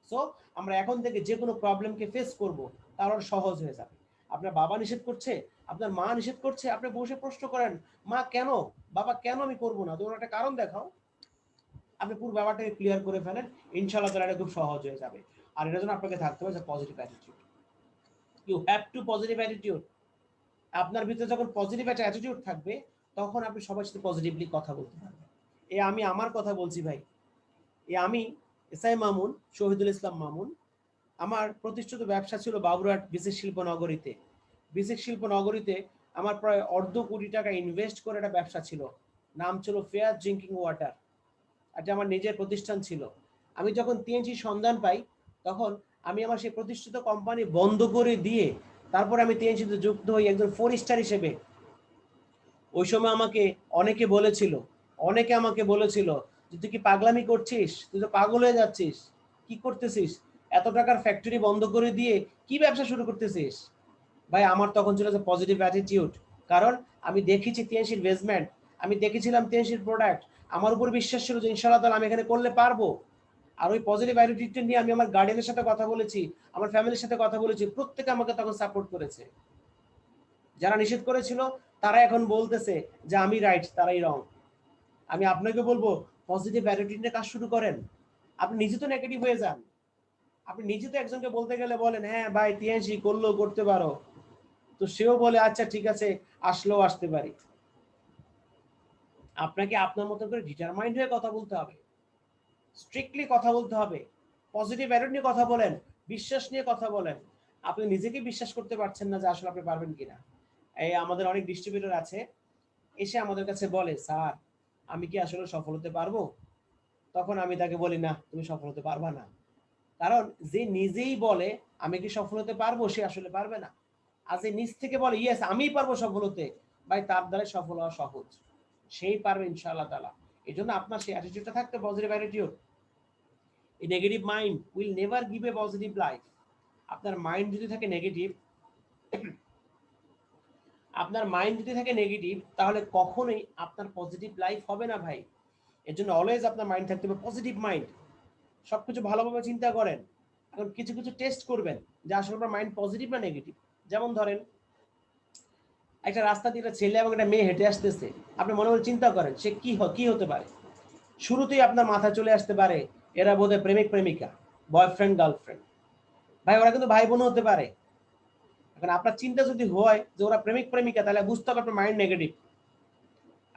সো আমরা এখন থেকে যে কোনো প্রবলেমকে ফেস করব, তার সহজ হয়ে যাবে। আপনার বাবা নিষেধ করছে, আপনার মা নিষেধ করছে, আপনি বসে প্রশ্ন করেন, মা কেন, বাবা কেন আমি করবো না, তোমার একটা কারণ দেখাও। আপনি পুরো ব্যাপারটাকে ক্লিয়ার করে ফেলেন, ইনশাআল্লাহ তাআলা এটা খুব সহজ হয়ে যাবে। আর এটার জন্য আপনাকে থাকতে হবে যে positive attitude. You have to positive attitude. আপনার ভিতরে যখন পজিটিভ একটা অ্যাটিটিউড থাকবে, তখন আপনি সবার সাথে পজিটিভলি কথা বলতে পারবেন। আমি আমার কথা বলছি ভাই, আমি এসআই মামুন, শহীদুল ইসলাম মামুন। আমার প্রতিষ্ঠিত ব্যবসা ছিল বাবুরহাট বিসিক শিল্প নগরীতে। বিসিক শিল্প নগরীতে আমার প্রায় $1.25 ইনভেস্ট করে একটা ব্যবসা ছিল, নাম ছিল ফেয়ার ড্রিঙ্কিং ওয়াটার। এটা আমার নিজের প্রতিষ্ঠান ছিল। আমি যখন টিএনসি সন্ধান পাই, তখন আমি আমার সেই প্রতিষ্ঠিত কোম্পানি বন্ধ করে দিয়ে তারপর আমি টিএনসিতে যুক্ত হই একজন 4 স্টার হিসেবে। ওই সময় অনেকে আমাকে বলেছিল যে তুই কি পাগলামি করছিস, তুই তো পাগল হয়ে যাচ্ছিস, কি করতেছিস, এত টাকার ফ্যাক্টরি বন্ধ করে দিয়ে কি ব্যবসা শুরু করতেছিস? ভাই আমার তখন ছিল যে পজিটিভ অ্যাটিটিউড, কারণ আমি দেখেছি টিএনসির বেসমেন্ট, আমি দেখেছিলাম টিএনসির প্রোডাক্ট, আমার উপর বিশ্বাস ছিল যে ইনশাআল্লাহ তাআলা আমি এখানে করলে পারবো। আর ওই পজিটিভ অ্যাটিটিউড নিয়ে আমি আমার গার্ডিয়ানের সাথে কথা বলেছি, আমার ফ্যামিলির সাথে কথা বলেছি, প্রত্যেকে আমাকে তখন সাপোর্ট করেছে। যারা নিষেধ করেছিল তারা এখন বলতেছে যে আমি রাইট, তারাই রং। আমি আপনাকে বলবো পজিটিভ অ্যাটিটিউড নিয়ে কাজ শুরু করেন। আপনি নিজে তো নেগেটিভ হয়ে যান, আপনি নিজে তো একজনকে বলতে গেলে বলেন হ্যাঁ ভাই টিএনসি করলেও করতে পারো, তো সেও বলে আচ্ছা ঠিক আছে আসলেও আসতে পারি। আপনাকে আপনার মতো করে ডিটারমাইন্ড হয়ে কথা বলতে হবে, স্ট্রিক্টলি কথা বলতে হবে, পজিটিভ অ্যাটিটিউড নিয়ে কথা বলেন, বিশ্বাস নিয়ে কথা বলেন। আপনি নিজেকে বিশ্বাস করতে পারছেন না যে আসলে আপনি পারবেন কিনা। এই আমাদের অনেক ডিস্ট্রিবিউটর আছে, এসে আমাদের কাছে বলে স্যার আমি কি আসলে সফল হতে পারবো? তখন আমি তাকে বলি না, তুমি সফল হতে পারবা না। কারণ যে নিজেই বলে আমি কি সফল হতে পারবো, সে আসলে পারবে না। আর যে নিজ থেকে বলে ইয়েস আমিই পারবো সফল হতে, ভাই তার দ্বারা সফল হওয়া সহজ, সেই পারবে ইনশাআল্লাহ তাআলা। এই জন্য আপনার সেই অ্যাটিটিউডটা থাকতে, পজিটিভ অ্যাটিটিউড। এই negative mind will never give a positive life. আপনার মাইন্ড যদি থাকে নেগেটিভ, তাহলে কখনোই আপনার পজিটিভ লাইফ হবে না ভাই। এর জন্য অলওয়েজ আপনার মাইন্ড থাকতে হবে পজিটিভ মাইন্ড। সবকিছু ভালোভাবে চিন্তা করেন। এখন কিছু কিছু টেস্ট করবেন যে আসলে আপনার মাইন্ড পজিটিভ না নেগেটিভ। যেমন ধরেন একটা রাস্তা দিয়ে একটা ছেলে এবং একটা মেয়ে হেঁটে আসতেছে, আপনি মনে মনে চিন্তা করেন সে কি হতে পারে। শুরুতেই আপনার মাথায় চলে আসতে পারে এরা বোধহয় প্রেমিক প্রেমিকা, বয়ফ্রেন্ড গার্লফ্রেন্ড। ভাই ওরা কিন্তু ভাই বোনও হতে পারে। এখন আপনার চিন্তা যদি হয় যে ওরা প্রেমিক প্রেমিকা, তাহলে বুঝতে হবে আপনার মাইন্ড নেগেটিভ।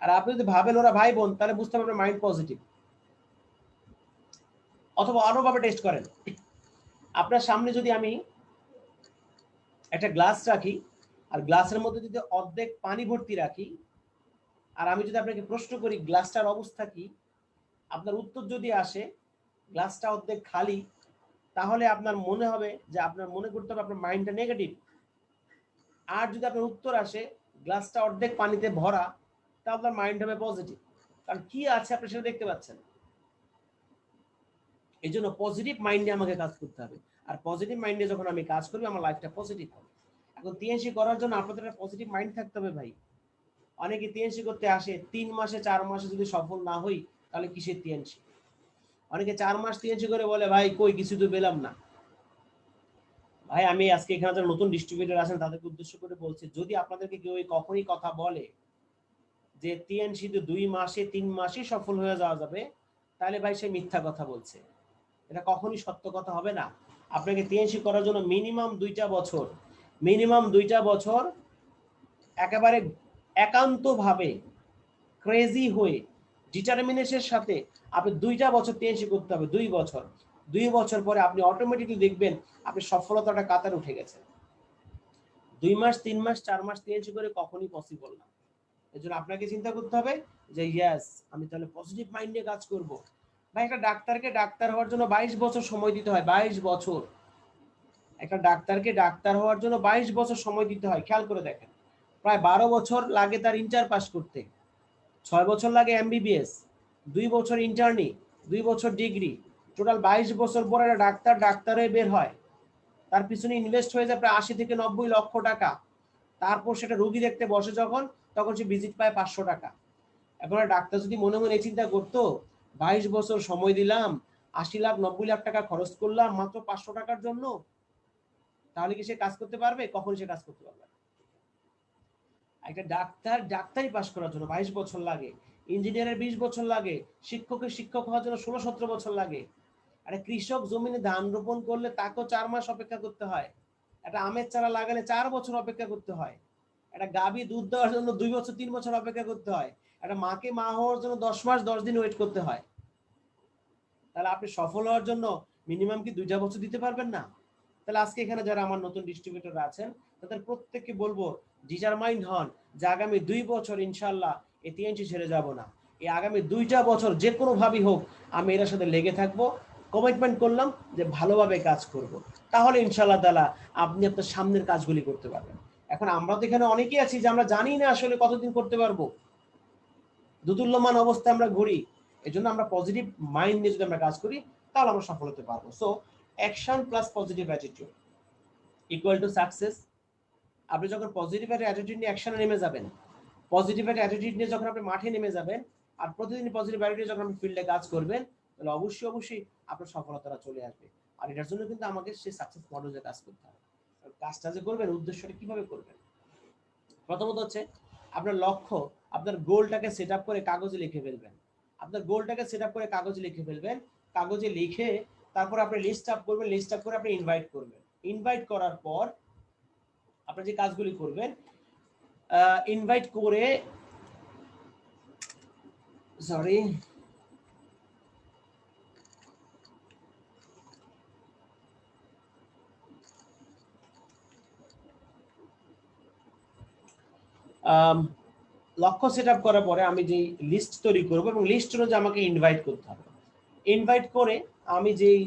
আর আপনি যদি ভাবেন ওরা ভাই বোন, তাহলে বুঝতে হবে আপনার মাইন্ড পজিটিভ। অথবা অন্যভাবে টেস্ট করেন, আপনার সামনে যদি আমি একটা গ্লাস রাখি, আর গ্লাসের মধ্যে যদি অর্ধেক পানি ভর্তি রাখি, আর আমি যদি আপনাকে প্রশ্ন করি গ্লাসটার অবস্থা কি, আপনার উত্তর যদি আসে গ্লাসটা অর্ধেক খালি, তাহলে আপনার মনে হবে যে আপনার মনে করতে হবে আপনার মাইন্ডটা নেগেটিভ। আর যদি আপনার উত্তর আসে গ্লাসটা অর্ধেক পানিতে ভরা, তাহলে আপনার মাইন্ড হবে পজিটিভ, কারণ কি আছে আপনি সেটা দেখতে পাচ্ছেন। এই জন্য পজিটিভ মাইন্ডে আমাকে কাজ করতে হবে, আর পজিটিভ মাইন্ডে যখন আমি কাজ করবো আমার লাইফটা পজিটিভ হবে। এখন টিএনসি করার জন্য আপনাদের একটা পজিটিভ মাইন্ড থাকতে হবে ভাই। অনেকে টিএনসি করতে আসে 3 মাসে 4 মাসে যদি সফল না হই, তাহলে কিসের টিএনসি? অনেকে 4 মাস টিএনসি করে বলে ভাই কই কিছু তো পেলাম না। ভাই আমি আজকে এখানে যারা নতুন ডিস্ট্রিবিউটর আছেন তাদেরকে উদ্দেশ্য করে বলছি, যদি আপনাদেরকে কেউ কখনই কথা বলে যে টিএনসি তো 2 মাসে 3 মাসে সফল হয়ে যাওয়া যাবে, তাহলে ভাই সে মিথ্যা কথা বলছে। এটা কখনই সত্য কথা হবে না। আপনাকে টিএনসি করার জন্য মিনিমাম 2টা বছর একেবারে একান্তভাবে ক্রেজি হয়ে ডিটারমিনেশনের সাথে আপনি 2টা বছর টিএনসি করতে হবে। 2 বছর পরে আপনি অটোমেটিকলি দেখবেন আপনি সফলতাটা কাতার উঠে গেছে। 2 মাস 3 মাস 4 মাস টিএনসি করে কখনই পসিবল না। এজন্য আপনাকে চিন্তা করতে হবে যে ইয়েস আমি তাহলে পজিটিভ মাইন্ড নিয়ে কাজ করব। ভাই একটা ডাক্তারকে ডাক্তার হওয়ার জন্য 22 বছর সময় দিতে হয়। 22 বছর। একটা ডাক্তারকে ডাক্তার হওয়ার জন্য 22 বছর সময় দিতে হয়। খেয়াল করে দেখেন, প্রায় 12 বছর লাগে তার ইন্টার পাস করতে, 6 বছর লাগে এমবিবিএস, 2 বছর ইন্টার্নি, 2 বছর ডিগ্রি, টোটাল 22 বছর পরে একটা ডাক্তার হয়ে বের হয়। তার পিছনে ইনভেস্ট হয়ে যায় প্রায় 80 থেকে 90 লক্ষ টাকা। তারপর সেটা রোগী দেখতে বসে যখন, তখন সে ভিজিট পায় 500 টাকা। এখন ডাক্তার যদি মনে মনে চিন্তা করতো 22 বছর সময় দিলাম, 80 লাখ 90 লাখ টাকা খরচ করলাম মাত্র 500 টাকার জন্য, তাহলে কি সে কাজ করতে পারবে? কখন সে কাজ করতে পারবে? একটা ডাক্তারি পাস করার জন্য 22 বছর লাগে, ইঞ্জিনিয়ারের 20 বছর লাগে, শিক্ষক হওয়ার জন্য 16-17 বছর লাগে। একটা কৃষক জমিনে ধান রোপণ করলে তাকেও 4 মাস অপেক্ষা করতে হয়। একটা আমের চারা লাগালে 4 বছর অপেক্ষা করতে হয়। একটা গাভী দুধ দেওয়ার জন্য 2 বছর 3 বছর অপেক্ষা করতে হয়। একটা মাকে মা হওয়ার জন্য 10 মাস 10 দিন ওয়েট করতে হয়। তাহলে আপনি সফল হওয়ার জন্য মিনিমাম কি 2টা বছর দিতে পারবেন না? তাহলে আজকে এখানে যারা আমার নতুন ডিস্ট্রিবিউটর আছেন তাদের প্রত্যেককে বলবো ডিটারমাইন্ড হন যে আগামী 2 বছর ইনশাআল্লাহ এই টিএনসি ছেড়ে যাব না। এই আগামী 2টা বছর যে কোনো ভাবেই হোক আমি এর সাথে লেগে থাকবো। কমিটমেন্ট করলাম যে ভালোভাবে কাজ করব। তাহলে ইনশাআল্লাহ তাআলা আপনি আপনার সামনের কাজগুলি করতে পারবেন। এখন আমরা তো এখানে অনেকেই আছি যে আমরা জানি না আসলে কতদিন করতে পারবো, দুতুল্যমান অবস্থায় আমরা ঘুরি। এজন্য আমরা পজিটিভ মাইন্ড নিয়ে যদি আমরা কাজ করি তাহলে আমরা সফল হতে পারবো। So action plus positive attitude equal to success. আপনি যখন পজিটিভ একটা অ্যাটিটিউড নিয়ে অ্যাকশনে নেমে যাবেন, পজিটিভ একটা অ্যাটিটিউড নিয়ে যখন আপনি মাঠে নেমে যাবেন, আর প্রতিদিন পজিটিভ অ্যাটিটিউড যখন আপনি ফিল্ডে কাজ করবেন, তাহলে অবশ্যই আপনার সফলতাটা চলে আসবে। আর এটার জন্য কিন্তু আমাকে সেই সাকসেস মডেলে কাজ করতে হবে। কাজটা যে করবেন উদ্দেশ্যটা কিভাবে করবেন? প্রথমত হচ্ছে আপনার লক্ষ্য, আপনার গোলটাকে সেট আপ করে কাগজে লিখে ফেলবেন। আপনার গোলটাকে সেট আপ করে কাগজে লিখে ফেলবেন। কাগজে লিখে তারপর আপনি লিস্ট আপ করবেন। লিস্ট আপ করে আপনি ইনভাইট করবেন। ইনভাইট করার পর আপনি যে কাজগুলি করবেন, ইনভাইট করে সরি লক্ষ্য সেট আপ করার পরে আমি যে লিস্ট তৈরি করবো এবং লিস্ট অনুযায়ী আমাকে ইনভাইট করতে হবে। ইনভাইট করে আমি যেই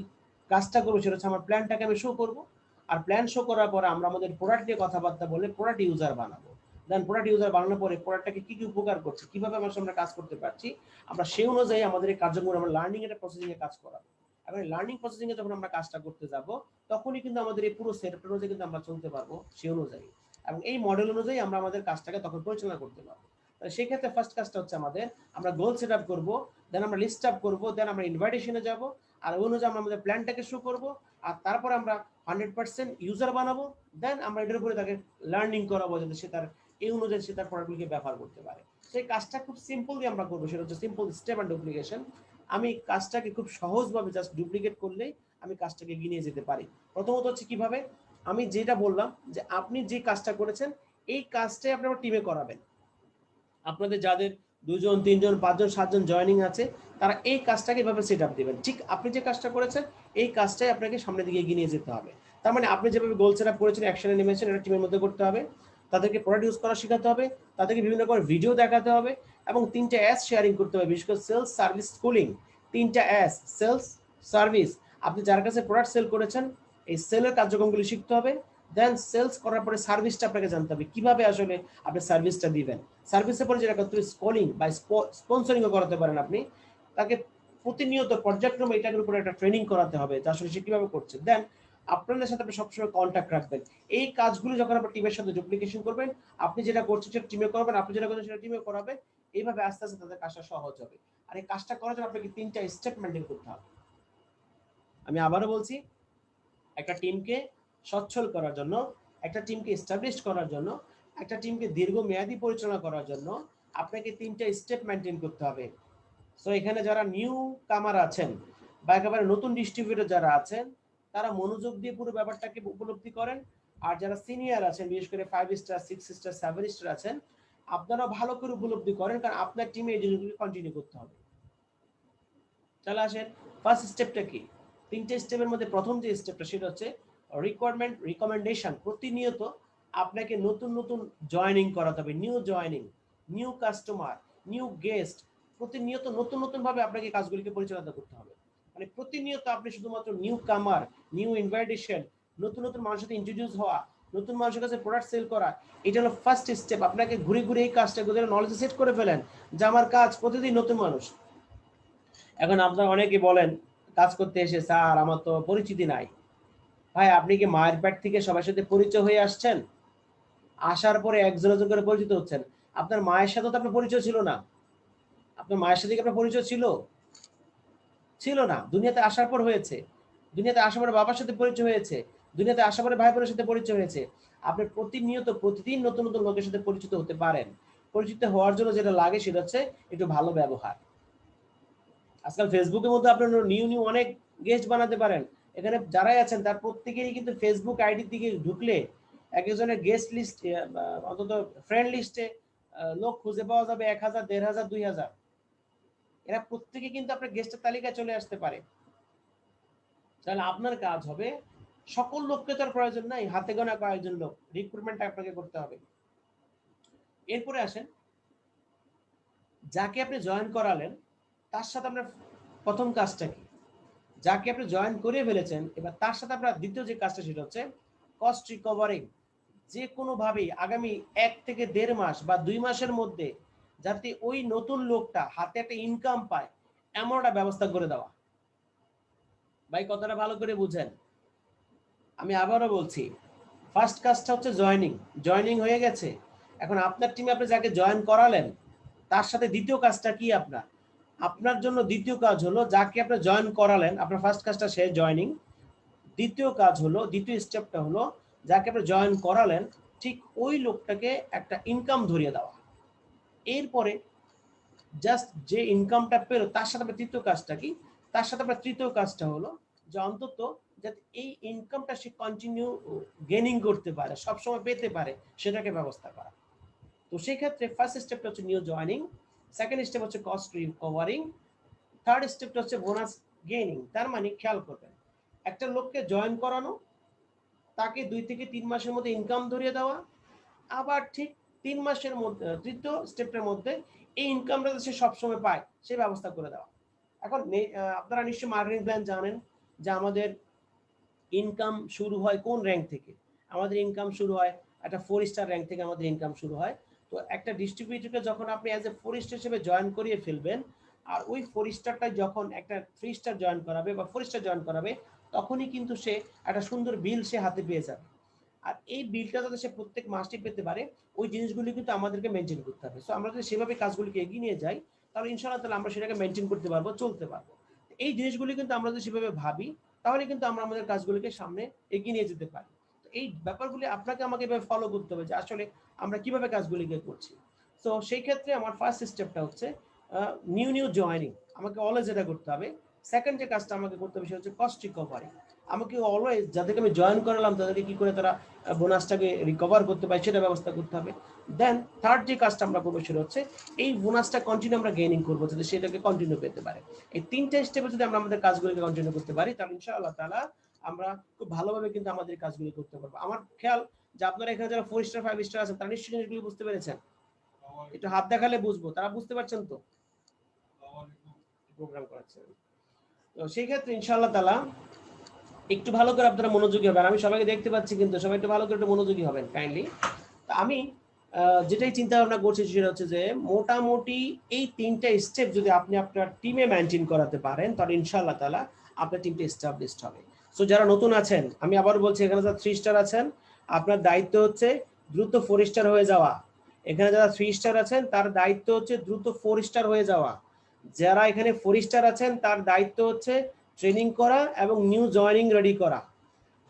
কাজটা করবো সেটা হচ্ছে আমার প্ল্যানটাকে আমি শো করবো। আর প্ল্যান শো করার পরে আমরা আমাদের প্রোডাক্ট নিয়ে কথাবার্তা বলে প্রোডাক্ট ইউজার বানাবো। দেন প্রোডাক্ট ইউজার বানানোর পরে প্রোডাক্টটাকে কি কি উপকার করছে, কিভাবে আমার সামনে কাজ করতে পারছি, আমরা সেই অনুযায়ী আমাদের এই কার্যক্রম আমরা লার্নিং এর প্রসেসিং এ কাজ করাবো। এবং লার্নিং প্রসেসিং এ যখন আমরা কাজটা করতে যাব, তখনই কিন্তু আমাদের এই পুরো সেটআপ অনুযায়ী কিন্তু আমরা চলতে পারবো সেই অনুযায়ী, এবং এই মডেল অনুযায়ী আমরা আমাদের কাজটাকে তখন পরিচালনা করতে পারবো। সেই ক্ষেত্রে ফার্স্ট কাজটা হচ্ছে আমাদের আমরা গোল সেট আপ করবো, দেন আমরা লিস্ট আপ করবো, দেন আমরা ইনভাইটেশনে যাব, আর ওই অনুযায়ী আমরা আমাদের প্ল্যানটাকে শুরু করবো। আর তারপরে আমরা 100% ইউজার বানাবো। দেন আমরা এটার উপরে তাকে লার্নিং করাবো যাতে সে তার এই অনুযায়ী সে তার প্রোডাক্টগুলিকে ব্যবহার করতে পারে। সেই কাজটা খুব সিম্পলি আমরা করবো, সেটা হচ্ছে সিম্পল স্টেপ অ্যান্ড ডুপ্লিকেশন। আমি কাজটাকে খুব সহজভাবে জাস্ট ডুপ্লিকেট করলেই আমি কাজটাকে এগিয়ে নিয়ে যেতে পারি। প্রথমত হচ্ছে কিভাবে আমি যেটা বললাম যে আপনি যে কাজটা করেছেন এই কাজটাই আপনারা টিমে করাবেন। আপনাদের যাদের 2 জন 3 জন 5 জন 7 জন জয়েনিং আছে তারা এই কাজটাকে এভাবে সেট আপ দিবেন। ঠিক আপনি যে কাজটা করেছেন এই কাজটাই আপনাকে সামনের দিকে এগিয়ে নিয়ে যেতে হবে। তার মানে আপনি যেভাবে গোল সেট আপ করেছেন, অ্যাকশনে নেমেছেন, এটা টিমের মধ্যে করতে হবে। তাদেরকে প্রোডাক্ট ইউজ করা শেখাতে হবে, তাদেরকে বিভিন্ন করে ভিডিও দেখাতে হবে এবং 3টা এস শেয়ারিং করতে হবে, বিশেষ করে সেলস, সার্ভিস, স্কুলিং। 3টা এস, সেলস, সার্ভিস। আপনি যার কাছে প্রোডাক্ট সেল করেছেন এই সেলের কার্যক্রমগুলি শিখতে হবে। দেন সেলস করার পরে সার্ভিসটা আপনাকে জানতে হবে, কিভাবে আসলে আপনি সার্ভিসটা দিবেন। সার্ভিসের পরে যেটা করতে হবে স্কলিং বা স্পন্সরিংও করাতে পারেন আপনি। তাকে প্রতিনিয়ত পর্যায়ক্রমে এটার উপরে একটা ট্রেনিং করাতে হবে যে আসলে সে কিভাবে করছে। দেন আপনাদের সাথে আপনি সবসময় কন্ট্যাক্ট রাখবেন। এই কাজগুলো যখন আপনি টিমের সাথে ডুপ্লিকেশন করবেন, আপনি যেটা করছেন সেটা টিমে করবেন, আপনি যেটা করছেন সেটা টিমে করাবেন। এইভাবে আস্তে আস্তে তাদের কাজটা সহজ হবে। আর এই কাজটা করার জন্য আপনাকে 3টা স্টেপ মেনটেন করতে হবে। আমি আবারও বলছি, একটা টিমকে সচ্ছল করার জন্য, একটা টিমকে এস্টাবলিশ করার জন্য, একটা টিমকে দীর্ঘমেয়াদী পরিচালনা করার জন্য আপনাকে 3টা স্টেপ মেনটেন করতে হবে। সো এখানে যারা নিউ কামার আছেন বা একেবারে নতুন ডিস্ট্রিবিউটর যারা আছেন তারা মনোযোগ দিয়ে পুরো ব্যাপারটাকে উপলব্ধি করেন। আর যারা সিনিয়র আছেন, বিশেষ করে 5 স্টার 6 স্টার 7 স্টার আছেন, আপনারা ভালো করে উপলব্ধি করেন, কারণ আপনার টিমে এই জিনিসগুলো কন্টিনিউ করতে হবে। তাহলে আসেন ফার্স্ট স্টেপটা কি। 3টে স্টেপের মধ্যে প্রথম যে স্টেপটা সেটা হচ্ছে রিকোয়ারমেন্ট রিকমেন্ডেশন। প্রতিনিয়ত আপনাকে নতুন নতুন জয়েনিং করাতে হবে, new joining, new customer, new guest. প্রতিনিয়ত নতুন নতুন ভাবে আপনাকে কাজগুলিকে পরিচালনা করতে হবে। মানে প্রতিনিয়ত আপনি শুধুমাত্র নিউ কামার, নিউ ইনভাইটেশন, নতুন নতুন মানুষের সাথে ইন্ট্রোডিউস হওয়া, নতুন মানুষের কাছে প্রোডাক্ট সেল করা, এটা হলো ফার্স্ট স্টেপ। আপনাকে ঘুরে ঘুরে এই কাজটা নলেজ সেট করে ফেলেন যে আমার কাজ প্রতিদিন নতুন মানুষ। এখন আপনারা অনেকে বলেন কাজ করতে এসে, স্যার আমার তো পরিচিতি নাই। ভাই আপনি কি মায়ের পেট থেকে সবার সাথে পরিচয় হয়ে আসছেন? আসার পরে একজন একজন করে পরিচিত হচ্ছেন। আপনার মায়ের সাথে তো আপনার পরিচয় ছিল না। আপনার মায়ের সাথে কি আপনার পরিচয় ছিল? ছিল না। দুনিয়াতে আসার পর হয়েছে। দুনিয়াতে আসার পরে বাবার সাথে পরিচয় হয়েছে। দুনিয়াতে আসার পরে ভাই বোনের সাথে পরিচয় হয়েছে। আপনি প্রতিনিয়ত প্রতিদিন নতুন নতুন লোকের সাথে পরিচিত হতে পারেন। পরিচিত হওয়ার জন্য যেটা লাগে সেটা হচ্ছে একটু ভালো ব্যবহার। আজকাল ফেসবুকের মধ্যে আপনার নিউ নিউ অনেক গেস্ট বানাতে পারেন। এখানে যারাই আছেন তার প্রত্যেকেরই কিন্তু ফেসবুক আইডির দিকে ঢুকলে এক একজনের গেস্ট লিস্ট, অন্তত ফ্রেন্ড লিস্টে লোক খুঁজে পাওয়া যাবে 1000, 1500, 2000। এরা প্রত্যেকে কিন্তু আপনার গেস্টের তালিকায় চলে আসতে পারে। তাহলে আপনার কাজ হবে, সকল লোককে তার প্রয়োজন নাই, হাতে গোনা কয়েকজন লোক রিক্রুটমেন্ট আপনাকে করতে হবে। এরপরে আসেন, যাকে আপনি জয়েন করালেন তার সাথে আপনার প্রথম কাজটা কি। যাকে আপনি জয়েন করে ফেলেছেন, এবার তার সাথে আপনার দ্বিতীয় যে কাজটা সেটা হচ্ছে কস্ট রিকভারিং। যে কোনোভাবেই আগামী 1 থেকে 1.5 মাস বা 2 মাসের মধ্যে যাতে ওই নতুন লোকটা হাতে একটা ইনকাম পায় এমন একটা ব্যবস্থা করে দেওয়া। ভাই কথাটা ভালো করে বুঝেন। আমি আবারও বলছি, ফার্স্ট কাজটা হচ্ছে জয়েনিং। জয়েনিং হয়ে গেছে, এখন আপনার টিমে আপনি যাকে জয়েন করালেন তার সাথে দ্বিতীয় কাজটা কি আপনার। আপনার জন্য দ্বিতীয় কাজ হলো, যাকে আপনি জয়েন করালেন, আপনার ফার্স্ট কাজটা সে জয়েনিং। দ্বিতীয় কাজ হলো, দ্বিতীয় স্টেপটা হলো, যাকে আপনি জয়েন করালেন ঠিক ওই লোকটাকে একটা ইনকাম ধরিয়ে দেওয়া। এরপরে জাস্ট যে ইনকামটা পেলো তার সাথে আপনার তৃতীয় কাজটা কি, তার সাথে আপনার তৃতীয় কাজটা হলো যে অন্তত যাতে এই ইনকামটা সে কন্টিনিউ গেনিং করতে পারে, সবসময় পেতে পারে, সেটাকে ব্যবস্থা করা। তো সেই ক্ষেত্রে ফার্স্ট স্টেপটা হচ্ছে নিউ জয়েনিং, সেকেন্ড স্টেপ হচ্ছে কস্ট রিকভারিং, থার্ড স্টেপটা হচ্ছে বোনাস গেইনিং। তার মানে খেয়াল করবেন, একটা লোককে জয়েন করানো, তাকে 2 থেকে 3 মাসের মধ্যে ইনকাম ধরিয়ে দেওয়া, আবার ঠিক 3 মাসের মধ্যে তৃতীয় স্টেপের মধ্যে এই ইনকামটা সে সবসময় পায় সেই ব্যবস্থা করে দেওয়া। এখন আপনারা নিশ্চয়ই মার্কেটিং প্ল্যান জানেন যে আমাদের ইনকাম শুরু হয় কোন র্যাঙ্ক থেকে। আমাদের ইনকাম শুরু হয় একটা 4 স্টার র্যাঙ্ক থেকে, আমাদের ইনকাম শুরু হয়। তো একটা ডিস্ট্রিবিউটরকে যখন আপনি অ্যাজ এ 4 স্টার হিসেবে জয়েন করিয়ে ফেলবেন, আর ওই 4 স্টারটা যখন একটা 3 স্টার জয়েন করাবে বা 4 স্টার জয়েন করাবে, তখনই কিন্তু সে একটা সুন্দর বিল সে হাতে পেয়ে যাবে। আর এই বিলটা যাতে সে প্রত্যেক মাসটি পেতে পারে, ওই জিনিসগুলি কিন্তু আমাদেরকে মেনটেন করতে হবে। সো আমরা যদি সেভাবে কাজগুলিকে এগিয়ে নিয়ে যাই, তাহলে ইনশাআল্লাহ তাহলে আমরা সেটাকে মেনটেন করতে পারবো, চলতে পারবো। এই জিনিসগুলি কিন্তু আমরা যদি সেভাবে ভাবি, তাহলে কিন্তু আমরা আমাদের কাজগুলিকে সামনে এগিয়ে নিয়ে যেতে পারি। তো এই ব্যাপারগুলি আপনাকে আমাকে এভাবে ফলো করতে হবে যে আসলে আমরা কিভাবে কাজগুলিকে করছি। তো সেই ক্ষেত্রে আমার ফার্স্ট স্টেপটা হচ্ছে নিউ জয়েনিং, আমাকে অলওয়েজ এটা করতে হবে। সেকেন্ড যে কাজটা আমাকে করতে হবে সেটা হচ্ছে কস্ট রিকভারি। আমাকে অলওয়েজ যাদেরকে আমি জয়েন করালাম তাদেরকে কি করে তারা বোনাসটাকে রিকভার করতে পারে সেটা ব্যবস্থা করতে হবে। দেন থার্ড যে কাজটা আমরা করবো সেটা হচ্ছে এই বোনাসটা কন্টিনিউ আমরা গেইনিং করবো, যাতে সেটাকে কন্টিনিউ পেতে পারে। এই তিনটা স্টেপে যদি আমরা আমাদের কাজগুলোকে কন্টিনিউ করতে পারি তাহলে ইনশাআল্লাহ তাআলা আমরা খুব ভালোভাবে কিন্তু আমাদের কাজগুলি করতে পারবো। আমার খেয়াল যে আপনারা এখানে যারা 4 স্টার 5 স্টার আছেন তারা নিশ্চয়ই জিনিসগুলি বুঝতে পেরেছেন। একটু হাত দেখালে বুঝবো, তারা বুঝতে পারছেন তো? প্রোগ্রাম করাচ্ছেন। তো সেই ক্ষেত্রে ইনশাআল্লাহ তাআলা একটু ভালো করে আপনারা মনোযোগী হবেন। আমি সবাইকে দেখতে পাচ্ছি কিন্তু সবাই একটু ভালো করে একটু মনোযোগী হবেন কাইন্ডলি। তো আমি যেটাই চিন্তা ভাবনা করছি সেটা হচ্ছে যে মোটামুটি এই তিনটা স্টেপ যদি আপনি আপনার টিমে মেনটেন করাতে পারেন তাহলে ইনশাআল্লাহ তাআলা আপনার টিমটা এস্টাবলিশড হবে। সো যারা নতুন আছেন আমি আবার বলছি, এখানে যারা 3 স্টার আছেন আপনার দায়িত্ব হচ্ছে দ্রুত 4 স্টার হয়ে যাওয়া। এখানে যারা 3 স্টার আছেন তার দায়িত্ব হচ্ছে দ্রুত 4 স্টার হয়ে যাওয়া। যারা এখানে 4 স্টার আছেন তার দায়িত্ব হচ্ছে ট্রেনিং করা এবং নিউ জয়েনিং রেডি করা।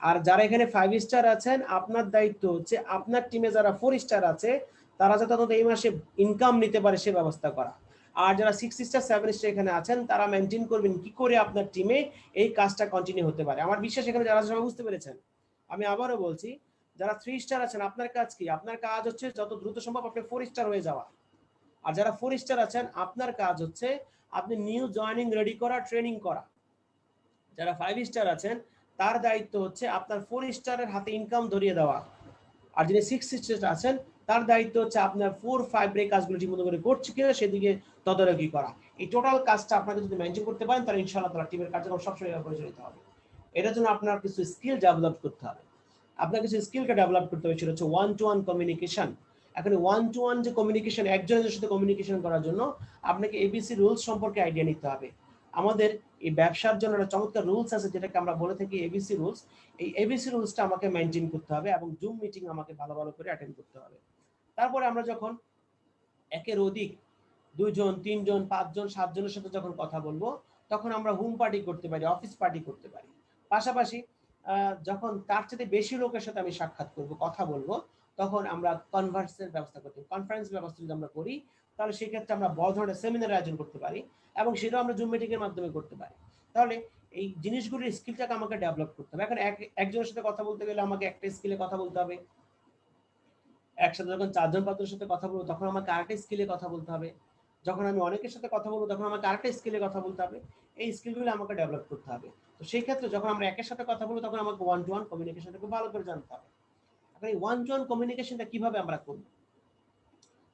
আর যারা এখানে 5 স্টার আছেন আপনার দায়িত্ব হচ্ছে আপনার টিমে যারা 4 স্টার আছে তারা যাতে অন্তত এই মাসে ইনকাম নিতে পারে সে ব্যবস্থা করা। আর যারা 6 স্টার 7 স্টার এখানে আছেন তারা মেনটেন করবেন কি করে আপনার টিমে এই কাজটা কন্টিনিউ হতে পারে। আমার বিশ্বাস এখানে যারা সবাই বুঝতে পেরেছেন। আমি আবারও বলছি, যারা 3 স্টার আছেন আপনার কাজ কি? আপনার কাজ হচ্ছে যত দ্রুত সম্ভব আপনি 4 স্টার হয়ে যাওয়া। আর যারা 4 স্টার আছেন আপনার কাজ হচ্ছে আপনি নিউ জয়েনিং রেডি করা, ট্রেনিং করা। যারা 5 স্টার আছেন তার দায়িত্ব হচ্ছে আপনার 4 স্টারের হাতে ইনকাম ধরিয়ে দেওয়া। আর যিনি 6 স্টার আছেন তার দায়িত্ব হচ্ছে আপনার 4 5 এর কাজগুলো ঠিকমতো করে করছে কিনা সেদিকে তদারকি করা। এই টোটাল কাজটা আপনাকে যদি মেনটেন করতে পারেন তাহলে ইনশাআল্লাহ তাআলা টিমের কার্যক্রম সবসময় পরিচালিত হবে। এটার জন্য আপনার কিছু স্কিল ডেভেলপ করতে হবে। আপনার কিছু স্কিলকে ডেভেলপ করতে হবে, সেটা হচ্ছে ওয়ান টু ওয়ান কমিউনিকেশন। এখন ওয়ান টু ওয়ান যে কমিউনিকেশন, একজনের সাথে কমিউনিকেশন করার জন্য আপনাকে এবিসি রুলস সম্পর্কে আইডিয়া নিতে হবে। আমাদের এই ব্যবসার জন্য একটা চমৎকার রুলস আছে যেটাকে আমরা বলে থাকি এবিসি রুলস। এই এবিসি রুলসটা আমাকে মেনটেন করতে হবে এবং জুম মিটিং আমাকে ভালো ভালো করে অ্যাটেন্ড করতে হবে। তারপরে আমরা যখন একের অধিক 2 জন 3 জন 5 জন 7 জনের সাথে যখন কথা বলবো তখন আমরা হোম পার্টি করতে পারি, অফিস পার্টি করতে পারি। পাশাপাশি যখন তার চেয়ে বেশি লোকের সাথে আমি সাক্ষাৎ করব, কথা বলবো, তখন আমরা কনভার্সের ব্যবস্থা করতে পারি। কনফারেন্স ব্যবস্থা যদি আমরা করি তাহলে সেক্ষেত্রে আমরা বড় ধরনের সেমিনার আয়োজন করতে পারি এবং সেটাও আমরা জুম মিটিং এর মাধ্যমে করতে পারি। তাহলে এই জিনিসগুলির স্কিলটাকে আমাকে ডেভেলপ করতে হবে। এখন একজনের সাথে কথা বলতে গেলে আমাকে একটা স্কিলে কথা বলতে হবে। একসাথে যখন 4 জন 5 জনের সাথে কথা বলবো তখন আমাকে আরেকটা স্কিলে কথা বলতে হবে। যখন আমি অনেকের সাথে কথা বলবো তখন আমাকে আরেকটা স্কিলে কথা বলতে হবে। এই স্কিলগুলো আমাকে ডেভেলপ করতে হবে। তো সেই ক্ষেত্রে যখন আমরা একের সাথে কথা বলবো তখন আমাকে ওয়ান টু ওয়ান কমিউনিকেশনটা খুব ভালো করে জানতে হবে। এখন এই ওয়ান টু ওয়ান কমিউনিকেশনটা কিভাবে আমরা করব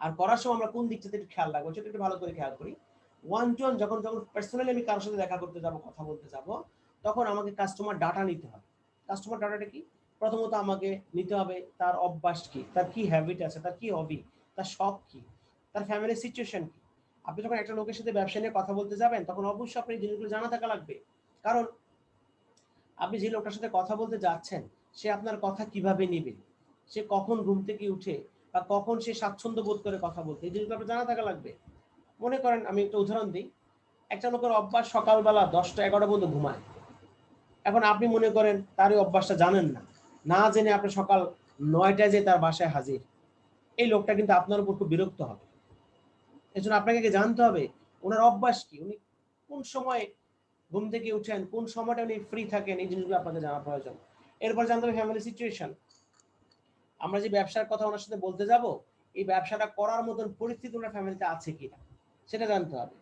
আর করার সময় আমরা কোন দিকটাতে একটু খেয়াল রাখবো সেটা একটু ভালো করে খেয়াল করি। ওয়ান টু ওয়ান যখন যখন পার্সোনালি আমি কারোর সাথে দেখা করতে যাব, কথা বলতে যাব, তখন আমাকে কাস্টমার ডাটা নিতে হবে। কাস্টমার ডাটাটা কি? প্রথমত আমাকে নিতে হবে তার অভ্যাস কি, তার কি হ্যাবিট আছে, তার কি হবি, তার শখ কি, তার ফ্যামিলি সিচুয়েশন কি। আপনি যখন একটা লোকের সাথে ব্যবসা নিয়ে কথা বলতে যাবেন তখন অবশ্যই আপনি এই জিনিসগুলো জানা থাকা লাগবে। কারণ আপনি যে লোকটার সাথে কথা বলতে যাচ্ছেন সে আপনার কথা কিভাবে নিবে, সে কখন ঘুম থেকে উঠে বা কখন সে স্বাচ্ছন্দ্য বোধ করে কথা বলতে, এই জিনিসগুলো আপনার জানা থাকা লাগবে। মনে করেন আমি একটা উদাহরণ দিই, একটা লোকের অভ্যাস সকালবেলা 10টা 11টা পর্যন্ত ঘুমায়। এখন আপনি মনে করেন তার এই অভ্যাসটা জানেন না, না জেনে আপনি সকাল 9টায় যে তার বাসায় হাজির, এই লোকটা কিন্তু আপনার উপর খুব বিরক্ত হবে। এই জন্য আপনাকে জানতে হবে ওনার অভ্যাস কি, উনি কোন সময় ঘুম থেকে উঠেন, কোন সময়টা উনি ফ্রি থাকেন, এই জিনিসগুলো আপনাকে জানা প্রয়োজন। এরপর জানতে হবে ফ্যামিলি সিচুয়েশন। আমরা যে ব্যবসার কথা ওনার সাথে বলতে যাব এই ব্যবসাটা করার মতন পরিস্থিতি ওনার ফ্যামিলিতে আছে কিনা সেটা জানতে হবে।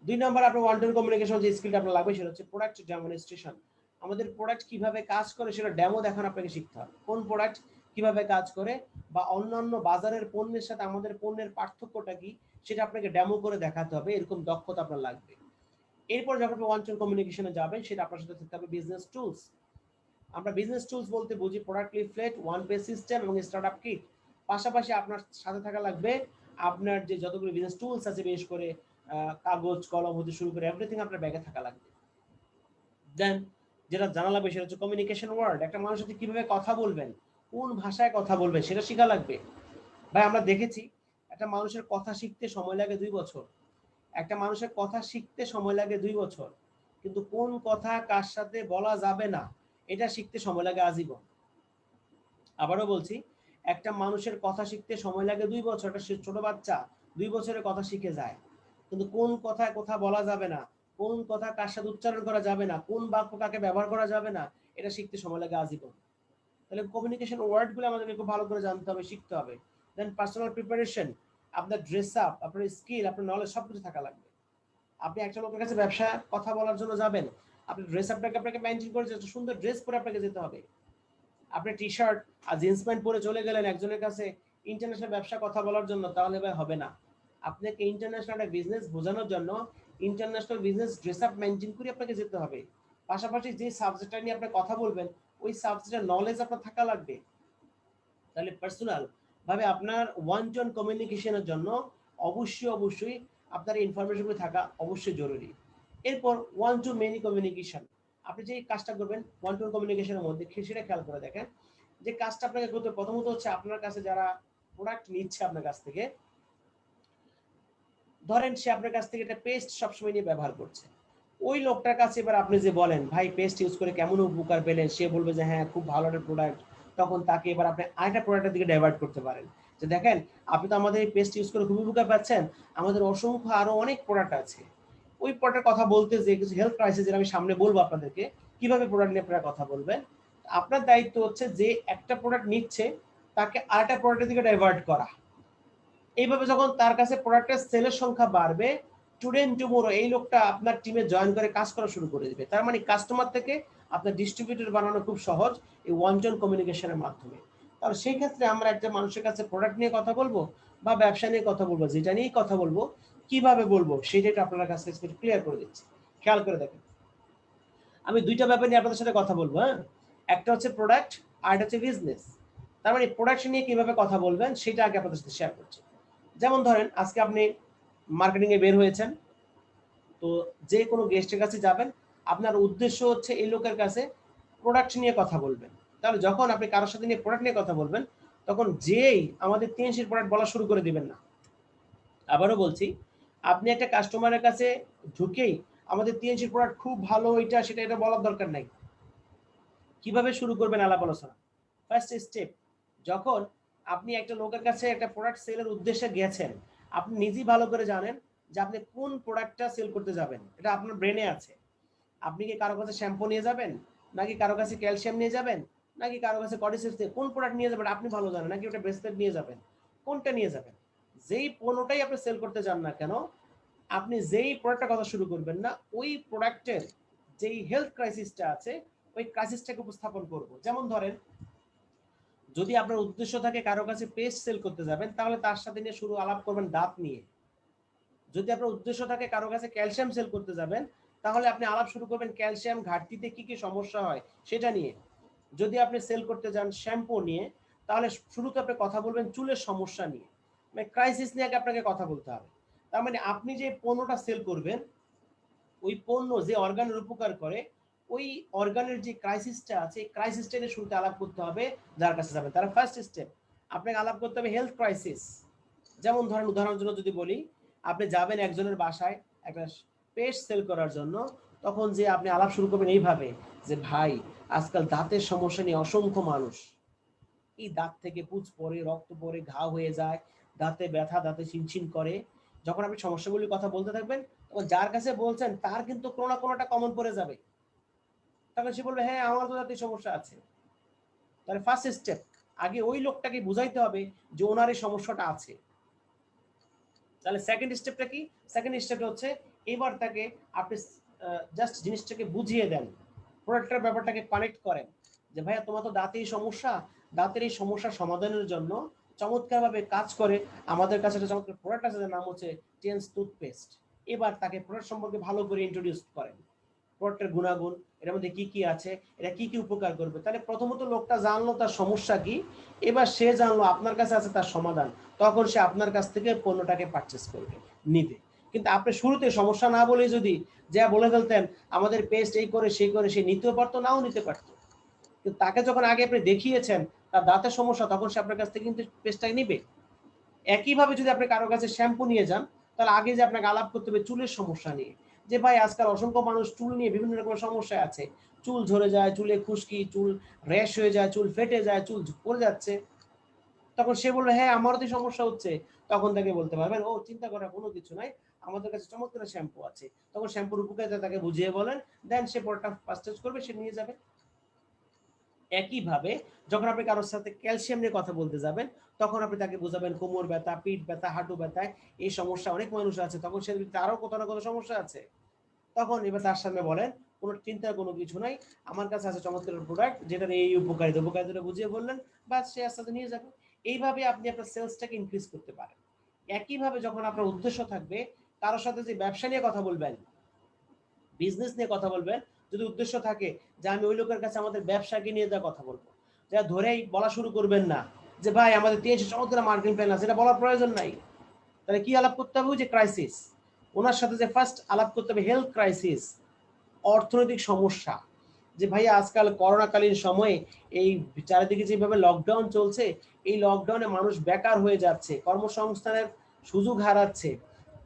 2 নাম্বার আপনার ওয়ান টু ওয়ান কমিউনিকেশন যে স্কিলটা আপনার লাগবে সেটা হচ্ছে প্রোডাক্ট ডেমনস্ট্রেশন। আমাদের প্রোডাক্ট কিভাবে কাজ করে সেটা ডেমো দেখানো আপনাকে শিখতে হবে। কোন প্রোডাক্ট কিভাবে কাজ করে বা অন্যান্য বাজারের পণ্যের সাথে আমাদের পণ্যের পার্থক্যটা কি সেটা আপনাকে ডেমো করে দেখাতে হবে, এরকম দক্ষতা আপনার লাগবে। এরপর যখন আপনি ওয়ান টু ওয়ান কমিউনিকেশনে যাবেন সেটা আপনার সাথে থাকতে হবে বিজনেস টুলস। আমরা বিজনেস টুলস বলতে বুঝি product leaflet, one page system এবং স্টার্টআপ কিট। পাশাপাশি আপনার সাথে থাকা লাগবে আপনার যে যতগুলো বিজনেস টুলস আছে, বিশেষ করে কাগজ কলম হতে শুরু করে এভরিথিং আপনার ব্যাগে থাকা লাগবে। দেন যেটা জানা লাগবে সেটা হচ্ছে কমিউনিকেশন ওয়ার্ড। একটা মানুষের সাথে কিভাবে কথা বলবেন, কোন ভাষায় কথা বলবেন সেটা শেখা লাগবে। ভাই আমরা দেখেছি একটা মানুষের কথা শিখতে সময় লাগে 2 বছর। একটা মানুষের কথা শিখতে সময় লাগে 2 বছর, কিন্তু কোন কথা কার সাথে বলা যাবে না এটা শিখতে সময় লাগে আজীবন। আবারও বলছি, একটা মানুষের কথা শিখতে সময় লাগে 2 বছর। একটা ছোট বাচ্চা 2 বছরের কথা শিখে যায়, কিন্তু কোন কথায় কথা বলা যাবে না, কোন কথা কার সাথে উচ্চারণ করা যাবে না, কোন বাক্য কাকে ব্যবহার করা যাবে না, এটা শিখতে সময় লাগে আজীবন। তাহলে কমিউনিকেশন ওয়ার্ডগুলো আমাদেরকে খুব ভালো করে জানতে হবে, শিখতে হবে। দেন পার্সোনাল প্রিপারেশন, আপনার ড্রেস আপ, আপনার স্কিল, আপনার নলেজ সবকিছু থাকা লাগবে। আপনি একটা লোকের কাছে ব্যবসা কথা বলার জন্য যাবেন, আপনি ড্রেস আপটাকে আপনাকে মেনটেন করে একটা সুন্দর ড্রেস পরে আপনাকে যেতে হবে। আপনি টি শার্ট আর জিন্স প্যান্ট পরে চলে গেলেন একজনের কাছে ইন্টারন্যাশনাল ব্যবসা কথা বলার জন্য, তাহলে ভাই হবে না। আপনাকে ইন্টারন্যাশনাল একটা বিজনেস বোঝানোর জন্য international business dress up maintain করে আপনাকে যেতে হবে। পাশাপাশি যে সাবজেক্টটা নিয়ে আপনি কথা বলবেন ওই সাবজেক্টের নলেজ আপনার থাকা লাগবে। তাহলে পার্সোনাল ভাবে আপনার ওয়ান টু ওয়ান কমিউনিকেশনের জন্য অবশ্যই আপনার ইনফরমেশনগুলো থাকা অবশ্যই জরুরি। এরপর ওয়ান টু মেনি কমিউনিকেশন, আপনি যে কাজটা করবেন ওয়ান টু ওয়ান কমিউনিকেশনের মধ্যে সেটা খেয়াল করে দেখেন যে কাজটা আপনাকে করতে প্রথমত হচ্ছে আপনার কাছে যারা প্রোডাক্ট নিচ্ছে আপনার কাছ থেকে, ধরেন সে আপনার কাছ থেকে একটা পেস্ট সবসময় নিয়ে ব্যবহার করছে, ওই লোকটার কাছে এবার আপনি যে বলেন ভাই পেস্ট ইউজ করে কেমন উপকার পেলেন, সে বলবে যে হ্যাঁ খুব ভালো একটা প্রোডাক্ট। তখন তাকে এবার আপনি আরেকটা প্রোডাক্টের দিকে ডাইভার্ট করতে পারেন যে দেখেন আপনি তো আমাদের এই পেস্ট ইউজ করে খুব উপকার পাচ্ছেন, আমাদের অসংখ্য আরো অনেক প্রোডাক্ট আছে। ওই প্রোডাক্টের কথা বলতে যে কিছু হেলথ ক্রাইসিস আমি সামনে বলবো আপনাদেরকে কিভাবে প্রোডাক্ট নিয়ে আপনারা কথা বলবেন। আপনার দায়িত্ব হচ্ছে যে একটা প্রোডাক্ট নিচ্ছে তাকে আরেকটা প্রোডাক্টের দিকে ডাইভার্ট করা। এইভাবে যখন তার কাছে প্রোডাক্টের সেলের সংখ্যা বাড়বে, টুডে টুমোরো এই লোকটা আপনার টিমে জয়েন করে কাজ করা শুরু করে দিবে। তার মানে কাস্টমার থেকে আপনার ডিস্ট্রিবিউটর বানানো খুব সহজ এই ওয়ান টু ওয়ান কমিউনিকেশনের মাধ্যমে। তাহলে সেই ক্ষেত্রে আমরা একটা মানুষের কাছে প্রোডাক্ট নিয়ে কথা বলবো বা ব্যবসা নিয়ে কথা বলবো, যেটা নিয়েই কথা বলবো কিভাবে বলবো সেটা আপনার কাছে ক্লিয়ার করে দিচ্ছি। খেয়াল করে দেখেন, আমি দুইটা ব্যাপার নিয়ে আপনাদের সাথে কথা বলবো। হ্যাঁ, একটা হচ্ছে প্রোডাক্ট আর একটা হচ্ছে বিজনেস। তার মানে প্রোডাক্ট নিয়ে কিভাবে কথা বলবেন সেটা আগে আপনাদের সাথে শেয়ার করছি। যেমন ধরেন আজকে আপনি মার্কেটিং এ বের হয়েছেন, তো যে কোনো গেস্টের কাছে যাবেন, আপনার উদ্দেশ্য হচ্ছে এই লোকের কাছে প্রোডাক্ট নিয়ে কথা বলবেন। তাহলে যখন আপনি কারোর সাথে নিয়ে প্রোডাক্ট নিয়ে কথা বলবেন তখন যেই আমাদের 3 প্রোডাক্ট বলা শুরু করে দিবেন না। আবারও বলছি, আপনি একটা কাস্টমারের কাছে ঢুকেই আমাদের 3 প্রোডাক্ট খুব ভালো এটা সেটা এটা বলার দরকার নাই। কিভাবে শুরু করবেন আলাপ আলোচনা? ফার্স্ট স্টেপ, যখন আপনি একটা লোকের কাছে একটা প্রোডাক্ট সেলের উদ্দেশ্যে গেছেন, আপনি নিজেই ভালো করে জানেন যে আপনি কোন প্রোডাক্টটা সেল করতে যাবেন, এটা আপনার ব্রেনে আছে। আপনি কি কারো কাছে শ্যাম্পু নিয়ে যাবেন, নাকি কারো কাছে ক্যালসিয়াম নিয়ে যাবেন, নাকি কারো কাছে কর্টিসেপ্স নিয়ে, কোন প্রোডাক্ট নিয়ে যাবেন আপনি ভালো জানেন, নাকি ওটা ব্রেসলেট নিয়ে যাবেন, কোনটা নিয়ে যাবেন। যেই পণ্যটাই আপনি সেল করতে যান না কেন, আপনি যেই প্রোডাক্টের কথা শুরু করবেন না ওই প্রোডাক্টের যেই হেলথ ক্রাইসিসটা আছে ওই ক্রাইসিসটাকে উপস্থাপন করব। যেমন ধরেন যদি আপনার উদ্দেশ্য থাকে কারো কাছে পেস্ট সেল করতে যাবেন, তাহলে তার সাথে নিয়ে শুরু আলাপ করবেন দাঁত নিয়ে। যদি আপনার উদ্দেশ্য থাকে কারো কাছে ক্যালসিয়াম সেল করতে যাবেন, তাহলে আপনি আলাপ শুরু করবেন ক্যালসিয়াম ঘাটতিতে কি কি সমস্যা হয় সেটা নিয়ে। যদি আপনি সেল করতে যান শ্যাম্পু নিয়ে, তাহলে শুরুতে আপনি কথা বলবেন চুলের সমস্যা নিয়ে, মানে ক্রাইসিস নিয়ে আপনাকে কথা বলতে হবে। তার মানে আপনি যে পণ্যটা সেল করবেন ওই পণ্য যে অর্গানের উপকার করে ওই অর্গানের যে ক্রাইসিসটা আছে এই ক্রাইসিসটা নিয়ে শুরুতে আলাপ করতে হবে যার কাছে যাবে। তারা ফার্স্ট স্টেপ আপনাকে আলাপ করতে হবে হেলথ ক্রাইসিস। যেমন ধরেন উদাহরণের জন্য যদি বলি, আপনি যাবেন একজনের বাসায় একটা পেস্ট সেল করার জন্য, তখন যে আপনি আলাপ শুরু করবেন এইভাবে যে ভাই আজকাল দাঁতের সমস্যা নিয়ে অসংখ্য মানুষ, এই দাঁত থেকে পুঁজ পড়ে, রক্ত পড়ে, ঘা হয়ে যায়, দাঁতে ব্যথা, দাঁতে চিনচিন করে। যখন আপনি সমস্যাগুলির কথা বলতে থাকবেন তখন যার কাছে বলছেন তার কিন্তু কোনো না কোনোটা কমন পড়ে যাবে। তখন সে বলবে হ্যাঁ আমার তো দাঁতের সমস্যা আছে। তাহলে ফার্স্ট স্টেপ আগে ওই লোকটাকে বুঝাইতে হবে যে ওনার এই সমস্যাটা আছে। তাহলে সেকেন্ড স্টেপটা কি? সেকেন্ড স্টেপটা হচ্ছে এবার তাকে আপনি জাস্ট জিনিসটাকে বুঝিয়ে দেন, প্রোডাক্টের ব্যাপারটাকে কানেক্ট করেন যে ভাইয়া তোমার তো দাঁতের সমস্যা, দাঁতের এই সমস্যা সমাধানের জন্য চমৎকারভাবে কাজ করে আমাদের কাছে একটা চমৎকার প্রোডাক্ট আছে যার নাম হচ্ছে টেন্স টুথপেস্ট। এবার তাকে প্রোডাক্ট সম্পর্কে ভালো করে ইন্ট্রোডিউস করেন, প্রোডাক্টের গুণাগুণ, এর মধ্যে কি কি আছে, এটা কি কি উপকার করবে। তাহলে প্রথমত লোকটা জানলো তার সমস্যা কি, এবার সে জানলো আপনার কাছে আছে তার সমাধান, তখন সে আপনার কাছ থেকে পণ্যটাকে পারচেস করবে, নিবে। কিন্তু আপনি শুরুতে সমস্যা না বলে যদি যা বলে ফেলতেন আমাদের পেস্ট এই করে সেই করে, সে নিতেও পারতো নাও নিতে পারতো। কিন্তু তাকে যখন আগে আপনি দেখিয়েছেন তার দাঁতের সমস্যা, তখন সে আপনার কাছ থেকে কিন্তু পেস্টটাই নিবে। একইভাবে যদি আপনি কারো কাছে শ্যাম্পু নিয়ে যান, তাহলে আগে যে আপনাকে আলাপ করতে হবে চুলের সমস্যা নিয়ে, যে ভাই আজকাল অসংখ্য মানুষ চুল নিয়ে বিভিন্ন রকমের সমস্যা আছে, চুল ঝরে যায়, চুলে খুশকি, চুল র্যাশ হয়ে যায়, চুল ফেটে যায়, চুল পড়ে যাচ্ছে। তখন সে বলবে হ্যাঁ আমারও তো সমস্যা হচ্ছে, তখন তাকে বলতে পারবেন ও চিন্তা করার কোনো কিছু নাই, আমাদের কাছে চমৎকার শ্যাম্পু আছে। তখন শ্যাম্পুর উপকারিতা তাকে বুঝিয়ে বলেন, দেন সে প্রোডাক্টটা পারচেজ করবে, সে নিয়ে যাবে। একইভাবে যখন আপনি কারোর সাথে ক্যালসিয়াম নিয়ে কথা বলতে যাবেন, তখন আপনি তাকে বোঝাবেন কোমর ব্যথা, পিঠ ব্যথা, হাঁটু ব্যথায় এই সমস্যা অনেক মানুষ আছে, তখন সে আরও কত না কত সমস্যা আছে, তখন এবার তার সামনে বলেন কোনো চিন্তার কোনো কিছু নাই, আমার কাছে আছে চমৎকার প্রোডাক্ট যেটার এই উপকারিতা বুঝিয়ে বললেন, বাস সে আস্তে আস্তে নিয়ে যাবে। এইভাবে আপনি আপনার সেলসটাকে ইনক্রিজ করতে পারেন। একইভাবে যখন আপনার উদ্দেশ্য থাকবে, কারোর সাথে যে ব্যবসা নিয়ে কথা বলবেন, বিজনেস নিয়ে কথা বলবেন, যদি উদ্দেশ্য থাকে যে আমি ওই লোকের কাছে আমাদের ব্যবসাকে নিয়ে যা কথা বলবো, যা ধরেই বলা শুরু করবেন না যে ভাই আমাদের 300 চমৎকার মার্কেটিং প্ল্যান আছে, এটা বলার প্রয়োজন নাই। তাহলে কি আলাপ করতে হবে? যে ক্রাইসিস, ওনার সাথে যে ফার্স্ট আলাপ করতে হবে হেলথ ক্রাইসিস, অর্থনৈতিক সমস্যা, যে ভাই আজকাল করোনাকালীন সময়ে এই চারিদিকে যেভাবে লকডাউন চলছে, এই লকডাউনে মানুষ বেকার হয়ে যাচ্ছে, কর্মসংস্থানের সুযোগ হারাচ্ছে,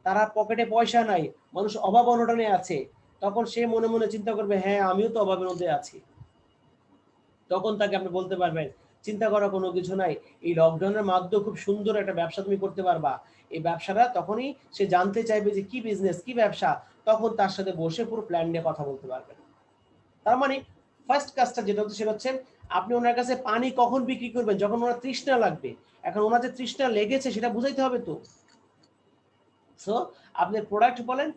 তারা পকেটে পয়সা নাই, মানুষ অভাব অনটনে আছে, তখন সে মনে মনে চিন্তা করবে হ্যাঁ আমিও তো অভাবের মধ্যে আছি। তখন তাকে আপনি বলতে পারবেন চিন্তা করার কোনো কিছু নাই, এই লকডাউনের মাধ্যমে খুব সুন্দর একটা ব্যবসা তুমি করতে পারবা। এই ব্যবসাটা তখনই সে জানতে চাইবে যে কি বিজনেস, কি ব্যবসা, তখন তার সাথে বসে পুরো প্ল্যান নিয়ে কথা বলতে পারবেন। তার মানে ফার্স্ট কাজটা যেটা হচ্ছে সেটা হচ্ছে আপনি ওনার কাছে পানি কখন বিক্রি করবেন? যখন ওনার তৃষ্ণা লাগবে। এখন ওনার যে তৃষ্ণা লেগেছে সেটা বুঝাইতে হবে তো। সো আপনি প্রোডাক্ট বলেন,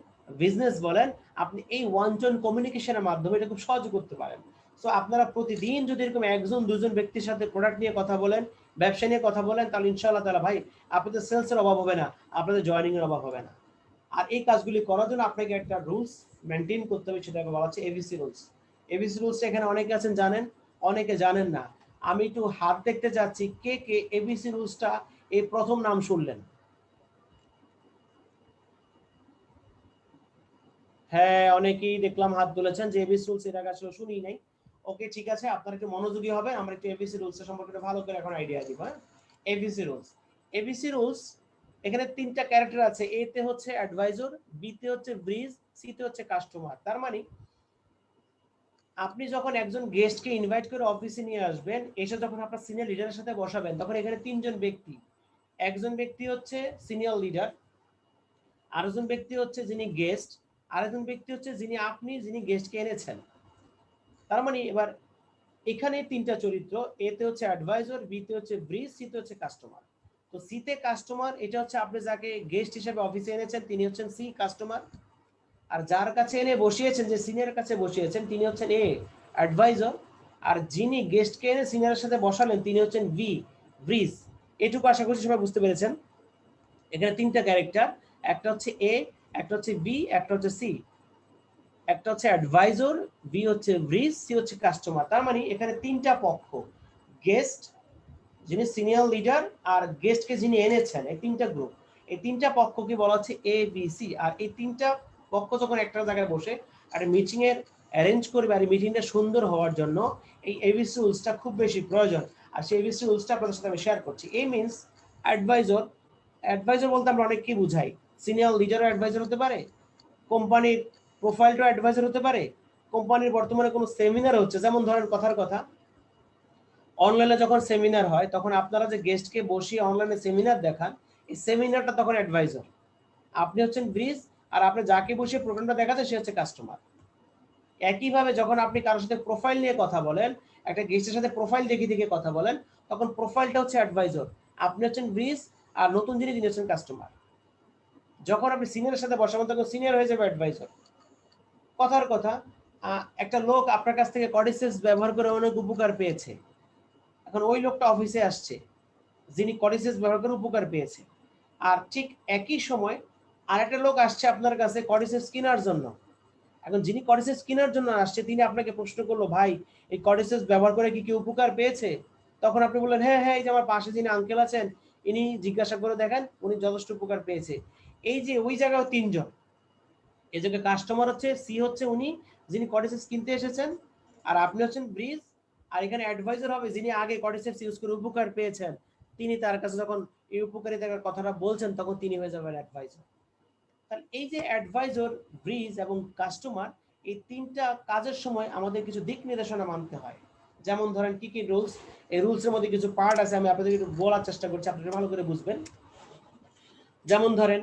বিজনেস বলেন, আপনি এই ওয়ান জন কমিউনিকেশনের মাধ্যমে এটা খুব সহজে করতে পারেন। সো আপনারা প্রতিদিন যদি এরকম একজন দুজন ব্যক্তির সাথে প্রোডাক্ট নিয়ে কথা বলেন, ব্যবসা নিয়ে কথা বলেন, তাহলে ইনশাআল্লাহ তাআলা ভাই আপনাদের সেলসের অভাব হবে না, আপনাদের জয়েনিং এর অভাব হবে না। আর এই কাজগুলি করার জন্য আপনাকে একটা রুলস মেনটেন করতে হবে, সেটাকে বলা হচ্ছে এবিসি রুলস। এবিসি রুলস এখানে অনেকে আছেন জানেন, অনেকে জানেন না। আমি একটু হাত দেখতে চাচ্ছি কে কে এবিসি রুলসটা এই প্রথম নাম শুনলেন। হ্যাঁ অনেকেই দেখলাম হাত তুলেছেন যে এবিসি রুলস এর আগে আসলে শুনি নাই। ওকে ঠিক আছে, আপনারা একটু মনোযোগী হবে, আমরা একটু এবিসি রুলস সম্পর্কে ভালো করে এখন আইডিয়া দিব। হ্যাঁ, এবিসি রুলস, এবিসি রুলস এখানে তিনটা ক্যারেক্টার আছে, এ তে হচ্ছে অ্যাডভাইজর, বি তে হচ্ছে ব্রিজ, সি তে হচ্ছে কাস্টমার। তার মানে আপনি যখন একজন গেস্টকে ইনভাইট করে অফিসে নিয়ে আসবেন, এসে যখন আপনার সিনিয়র লিডারের সাথে বসাবেন, তখন এখানে তিনজন ব্যক্তি, একজন ব্যক্তি হচ্ছে সিনিয়র লিডার, আরেকজন ব্যক্তি হচ্ছে যিনি গেস্ট, আরেকজন ব্যক্তি হচ্ছে যিনি গেস্টকে এনেছেন। তার মানে এবার এখানে তিনটা চরিত্র, এতে হচ্ছে অ্যাডভাইজর, বিতে হচ্ছে ব্রিজ, সিতে হচ্ছে কাস্টমার। তো সিতে কাস্টমার এটা হচ্ছে আপনি যাকে গেস্ট হিসেবে অফিসে এনেছেন তিনি হচ্ছেন সি কাস্টমার, আর যার কাছে এনে বসিয়েছেন, যে সিনিয়র কাছে বসিয়েছেন, তিনি হচ্ছেন এ অ্যাডভাইজর, আর যিনি গেস্টকে এনে সিনিয়রের সাথে বসালেন তিনি হচ্ছেন বি ব্রিজ। এটুকু আশা করছি সবাই বুঝতে পেরেছেন। এখানে তিনটা ক্যারেক্টার, একটা হচ্ছে এ, একটা হচ্ছে বি, একটা হচ্ছে সি। একটা হচ্ছে অ্যাডভাইজর, বি হচ্ছে ব্রিজ, সি হচ্ছে কাস্টমার। তার মানে এখানে তিনটা পক্ষ, গেস্ট, যিনি সিনিয়র লিডার, আর গেস্টকে যিনি এনেছেন, এই তিনটা গ্রুপ, এই তিনটা পক্ষকে বলা হচ্ছে এ বি সি। আর এই তিনটা পক্ষ যখন একটা জায়গায় বসে একটা মিটিং এর অ্যারেঞ্জ করবে, আর এই মিটিংটা সুন্দর হওয়ার জন্য এই এবিসি রুলসটা খুব বেশি প্রয়োজন। আর সেই এবিসি রুলসটা আপনাদের সাথে আমি শেয়ার করছি। এই মিনস অ্যাডভাইজর, অ্যাডভাইজর বলতে আমরা অনেক কি বুঝাই, সিনিয়র লিডারও অ্যাডভাইজর হতে পারে, কোম্পানির প্রোফাইলটা অ্যাডভাইজার হতে পারে, কোম্পানির বর্তমানে কোনো সেমিনার হচ্ছে, যেমন ধরেন কথার কথা অনলাইনে যখন সেমিনার হয়, তখন আপনারা যে গেস্টকে বসিয়ে অনলাইনে সেমিনার দেখান, এই সেমিনারটা তখন অ্যাডভাইজার, আপনি হচ্ছেন ব্রিজ, আর আপনি যাকে বসিয়ে প্রোগ্রামটা দেখাতে সে হচ্ছে কাস্টমার। একইভাবে যখন আপনি কারোর সাথে প্রোফাইল নিয়ে কথা বলেন, একটা গেস্টের সাথে প্রোফাইল দেখে দেখে কথা বলেন, তখন প্রোফাইলটা হচ্ছে অ্যাডভাইজার, আপনি হচ্ছেন ব্রিজ, আর নতুন যিনি হচ্ছেন কাস্টমার। যখন আপনি সিনিয়রের সাথে বসাবেন তখন সিনিয়র হয়ে যাবে অ্যাডভাইজার। কথার কথা একটা লোক আপনার কাছ থেকে কডিসেস ব্যবহার করে অনেক উপকার পেয়েছে, এখন ওই লোকটা অফিসে আসছে যিনি কডিসেস ব্যবহার করে উপকার পেয়েছে, আর ঠিক একই সময় আরেকটা লোক আসছে আপনার কাছে কডিসেস কেনার জন্য। এখন যিনি কডিসেস কেনার জন্য আসছে তিনি আপনাকে প্রশ্ন করলো, ভাই এই কডিসেস ব্যবহার করে কি কেউ উপকার পেয়েছে? তখন আপনি বললেন হ্যাঁ হ্যাঁ, এই যে আমার পাশে যিনি আঙ্কেল আছেন ইনি জিজ্ঞাসা করে দেখেন, উনি যথেষ্ট উপকার পেয়েছে। এই যে ওই জায়গায় তিনজন, এই জায়গায় কাস্টমার হচ্ছে সি, হচ্ছে উনি যিনি কডিসেপস কিনতে এসেছেন, আর আপনি হচ্ছেন ব্রিজ, আর এখানে অ্যাডভাইজার হবে যিনি আগে কডিসেপস ইউজ করে উপকার পেয়েছেন, তিনি তার কাছে যখন এই উপকারিতার কথাটা বলছেন তখন তিনি হয়ে যাবেন অ্যাডভাইজার। তাহলে এই যে অ্যাডভাইজার, ব্রিজ এবং কাস্টমার, এই তিনটা কাজের সময় আমাদের কিছু দিক নির্দেশনা মানতে হয়, যেমন ধরেন কি কি রুলস, এই রুলসের মধ্যে কিছু পার্ট আছে, আমি আপনাদের একটু বলার চেষ্টা করছি, আপনারা ভালো করে বুঝবেন। যেমন ধরেন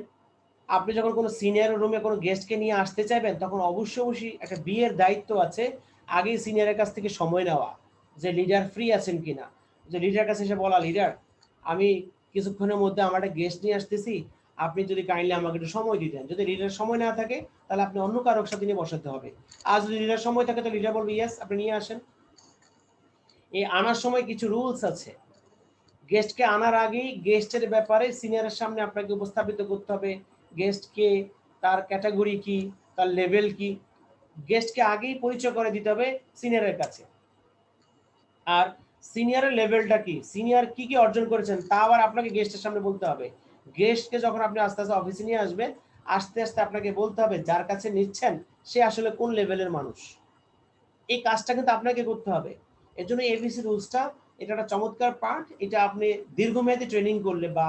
আপনি যখন কোনো সিনিয়র রুমে কোনো গেস্টকে নিয়ে আসতে চাইবেন, তখন অবশ্যই একটা বিয়ের দায়িত্ব আছে আগেই সিনিয়রের কাছ থেকে সময় নেওয়া, যে লিডার ফ্রি আছেন কিনা, যে লিডার কাছে এসে বলা, লিডার আমি কিছুক্ষণের মধ্যে আমার একটা গেস্ট নিয়ে আসতেছি, আপনি যদি কাইন্ডলি আমাকে একটু সময় দিতেন। যদি লিডার সময় না থাকে তাহলে আপনি অন্য কারোর সাথে নিয়ে বসাতে হবে। আর যদি লিডার সময় থাকে তো লিডার বলবে ইয়েস আপনি নিয়ে আসেন। এই আনার সময় কিছু রুলস আছে। গেস্টকে আনার আগেই গেস্টের ব্যাপারে সিনিয়রের সামনে আপনাকে উপস্থাপিত করতে হবে, গেস্টকে, তার ক্যাটাগরি কি, তার লেভেল কি, গেস্টকে আগেই পরিচয় করে দিতে হবে সিনিয়রের কাছে। আর সিনিয়রের লেভেলটা কি, সিনিয়র কি কি অর্জন করেছেন তা আবার আপনাকে গেস্টের সামনে বলতে হবে। গেস্টকে যখন আপনি আস্তে আস্তে অফিসে নিয়ে আসবেন, আস্তে আস্তে আপনাকে বলতে হবে যার কাছে নিচ্ছেন সে আসলে কোন লেভেলের মানুষ। এই কাজটা কিন্তু আপনাকে করতে হবে। এর জন্য এবিসি রুলসটা, এটা একটা চমৎকার পার্ট। এটা আপনি দীর্ঘমেয়াদী ট্রেনিং করলে বা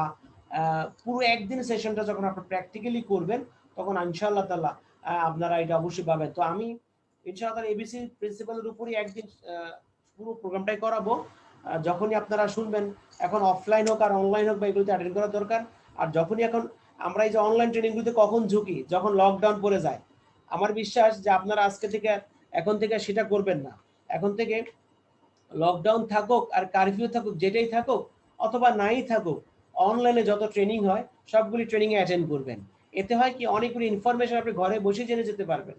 পুরো একদিন সেশনটা যখন আপনি প্র্যাকটিক্যালি করবেন, তখন ইনশাআল্লাহ তাআলা আপনারা এটা অবশ্যই পাবেন। তো আমি ইনশাআল্লাহ এবিসি প্রিন্সিপালের উপরই একদিন পুরো প্রোগ্রামটাই করাবো। যখনই আপনারা শুনবেন, এখন অফলাইন হোক আর অনলাইন হোক বা এগুলোতে অ্যাটেন্ড করা দরকার। আর যখনই এখন আমরা এই যে অনলাইন ট্রেনিংগুলোতে কখন ঝুঁকি, যখন লকডাউন পড়ে যায়। আমার বিশ্বাস যে আপনারা আজকে থেকে, এখন থেকে সেটা করবেন না। এখন থেকে লকডাউন থাকুক আর কারফিউ থাকুক, যেটাই থাকুক অথবা নাই থাকুক, অনলাইনে যত ট্রেনিং হয় সবগুলি ট্রেনিংয়ে অ্যাটেন্ড করবেন। এতে হয় কি, অনেকগুলি ইনফরমেশন আপনি ঘরে বসে জেনে যেতে পারবেন।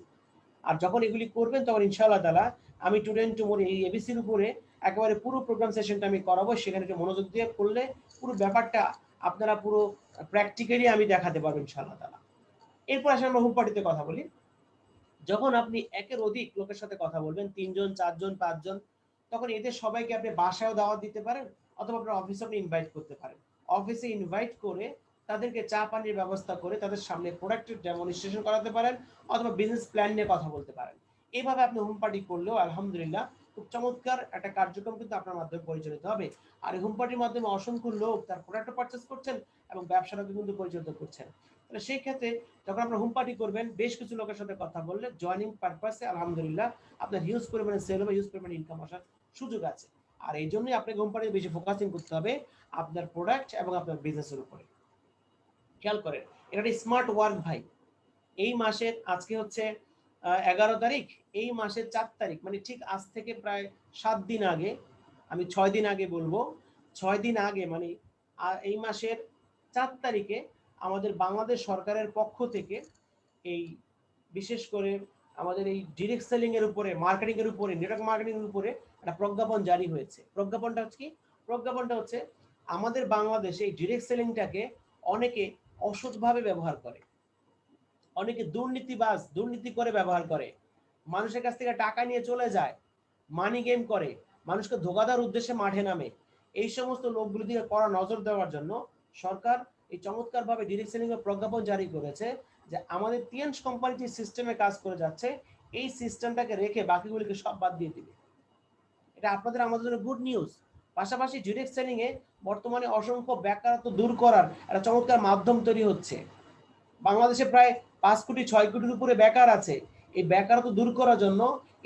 আর যখন এগুলি করবেন তখন ইনশাআল্লাহ তাআলা আমি টুডেন্ট টুমোর এই এবিসির উপরে একেবারে পুরো প্রোগ্রাম সেশনটা আমি করাবো। সেখানে একটু মনোযোগ দিয়ে করলে পুরো ব্যাপারটা আপনারা পুরো প্র্যাকটিক্যালি আমি দেখাতে পারবো ইনশাআল্লাহ তাআলা। এরপর আসলে আমরা হোম পার্টিতে কথা বলি। যখন আপনি একের অধিক লোকের সাথে কথা বলবেন, ৩ জন ৪ জন ৫ জন, তখন এদের সবাইকে আপনি বাসায়ও দাওয়াত দিতে পারেন, অথবা আপনার অফিসে আপনি ইনভাইট করতে পারেন। অফিসে ইনভাইট করে তাদেরকে চা পানির ব্যবস্থা করে তাদের সামনে প্রোডাক্টের ডেমনস্ট্রেশন করাতে পারেন, অথবা বিজনেস প্ল্যান নিয়ে কথা বলতে পারেন। এইভাবে আপনি হোম পার্টি করলেও আলহামদুলিল্লাহ খুব চমৎকার একটা কার্যক্রম কিন্তু আপনার মাধ্যমে পরিচালিত হবে। আর এই হোম পার্টির মাধ্যমে অসংখ্য লোক তার প্রোডাক্ট পারচেস করছেন এবং ব্যবসাটাকে কিন্তু পরিচালিত করছেন। তাহলে সেই ক্ষেত্রে যখন আপনারা হোম পার্টি করবেন, বেশ কিছু লোকের সাথে কথা বললে জয়েনিং পারপাসে আলহামদুলিল্লাহ আপনার হিউজ পরিমাণে সেল হবে, হিউজ পরিমাণে ইনকাম আসার সুযোগ আছে। আর এই জন্যই আপনাকে হোম পার্টি বেশি ফোকাসিং করতে হবে আপনার প্রোডাক্ট এবং আপনার বিজনেসের উপরে। খেয়াল করেন, এটা একটা স্মার্ট ওয়ার্ক ভাই। এই মাসের আজকে হচ্ছে 11 তারিখ, এই মাসের 4 তারিখ, মানে ঠিক আজ থেকে প্রায় 7 দিন আগে, আমি 6 দিন আগে বলবো, 6 দিন আগে মানে এই মাসের 4 তারিখে আমাদের বাংলাদেশ সরকারের পক্ষ থেকে এই বিশেষ করে আমাদের এই ডিরেক্ট সেলিং এর উপরে, মার্কেটিং এর উপরে, নেটওয়ার্ক মার্কেটিং এর উপরে একটা প্রজ্ঞাপন জারি হয়েছে। প্রজ্ঞাপনটা হচ্ছে কি, প্রজ্ঞাপনটা হচ্ছে আমাদের বাংলাদেশে এই ডিরেক্ট সেলিংটাকে অনেকে অসৎভাবে ব্যবহার করে, অনেকে দুর্নীতি করে ব্যবহার করে, মানুষের কাছ থেকে টাকা নিয়ে চলে যায়, মানি গেম করে, মানুষকে ধোঁকাদার উদ্দেশ্যে মাঠে নামে। এই সমস্ত লোকগুলো দিকে কড়া নজর দেওয়ার জন্য সরকার এই চমৎকারভাবে ডিরেক্ট সেলিং এর প্রজ্ঞাপন জারি করেছে যে আমাদের টিএনস কোম্পানি যে সিস্টেমে কাজ করে যাচ্ছে, এই সিস্টেমটাকে রেখে বাকিগুলিকে সব বাদ দিয়ে দিবে। এটা আপনাদের আমাদের জন্য গুড নিউজ। পাশাপাশি ডিরেক্ট সেলিং এ বর্তমানে অসংখ্য বেকারত্ব দূর করার একটা চমৎকার মাধ্যম তৈরি হচ্ছে। বাংলাদেশে প্রায় 5 কোটি 6 কোটির উপরে বেকার আছে। এই বেকারত্ব দূর করার জন্য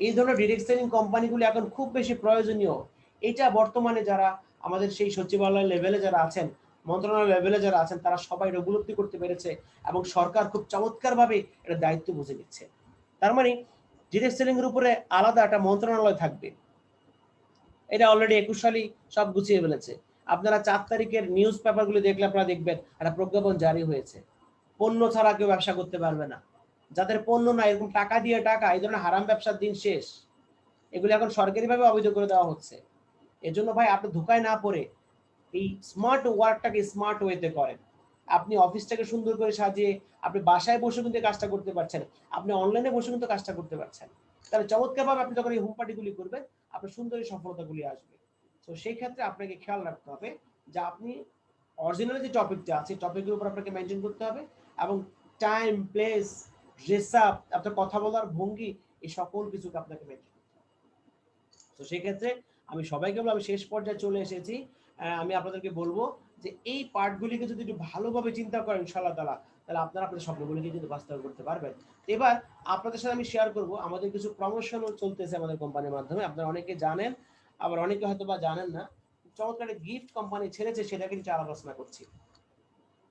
এই ধরনের ডিরেক্ট সেলিং কোম্পানিগুলো এখন খুব বেশি প্রয়োজনীয়। এটা বর্তমানে যারা আমাদের সেই সচিবালয় লেভেলে যারা আছেন, মন্ত্রণালয় লেভেলে যারা আছেন, তারা সবাই উপলব্ধি করতে পেরেছে এবং সরকার খুব চমৎকারভাবে এটা দায়িত্ব বুঝে নিচ্ছে। তার মানে ডিরেক্ট সেলিং এর উপরে আলাদা একটা মন্ত্রণালয় থাকবে। এটা অলরেডি 21 সালেই সব গুছিয়ে ফেলেছে। আপনারা 4 তারিখের নিউজ পেপারগুলো দেখলে আপনারা দেখবেন একটা প্রজ্ঞাপন জারি হয়েছে। পণ্য ছাড়া কেউ ব্যবসা করতে পারবে না। যাদের পণ্য নাই, এরকম টাকা দিয়ে টাকা, এই ধরনের হারাম ব্যবসার দিন শেষ। এগুলো এখন সরকারিভাবে অবৈধ করে দেওয়া হচ্ছে। এজন্য ভাই আপনি ধোকায় না পড়ে এই স্মার্ট ওয়ার্কটাকে স্মার্ট ওয়েতে করেন। আপনি অফিসটাকে সুন্দর করে সাজিয়ে আপনি বাসায় বসে কিন্তু কাজটা করতে পারছেন, আপনি অনলাইনে বসে কিন্তু কাজটা করতে পারছেন। তাহলে চমৎকারভাবে আপনি যখন এই হোম পার্টিগুলি করবেন, আপনার সুন্দর এই সফলতাগুলি আসবে। তো সেই ক্ষেত্রে আপনাকে খেয়াল রাখতে হবে যে আপনি অরিজিনাল যে টপিকটা আছে, টপিকের উপর আপনাকে মেনটেন করতে হবে এবং টাইম, প্লেস, ড্রেস আপ, আপনার কথা বলার ভঙ্গি, এই সকল কিছুকে আপনাকে মেনটেন করতে হবে। তো সেই ক্ষেত্রে আমি সবাইকে বলবো, আমি শেষ পর্যায়ে চলে এসেছি। আমি আপনাদেরকে বলবো যে এই পার্টগুলিকে যদি একটু ভালোভাবে চিন্তা করেন ইনশাআল্লাহ তাআলা, তাহলে আপনারা আপনাদের স্বপ্নগুলিকে কিন্তু বাস্তবায়ন করতে পারবেন। এবার আপনাদের সাথে আমি শেয়ার করব আমাদের কিছু প্রমোশনও চলতেছে আমাদের কোম্পানির মাধ্যমে। আপনারা অনেকে জানেন আবার অনেকে হয়তো বা জানেন না, চমৎকার গিফট কোম্পানি ছেড়েছে, সেটা কিন্তু আলোচনা করছি।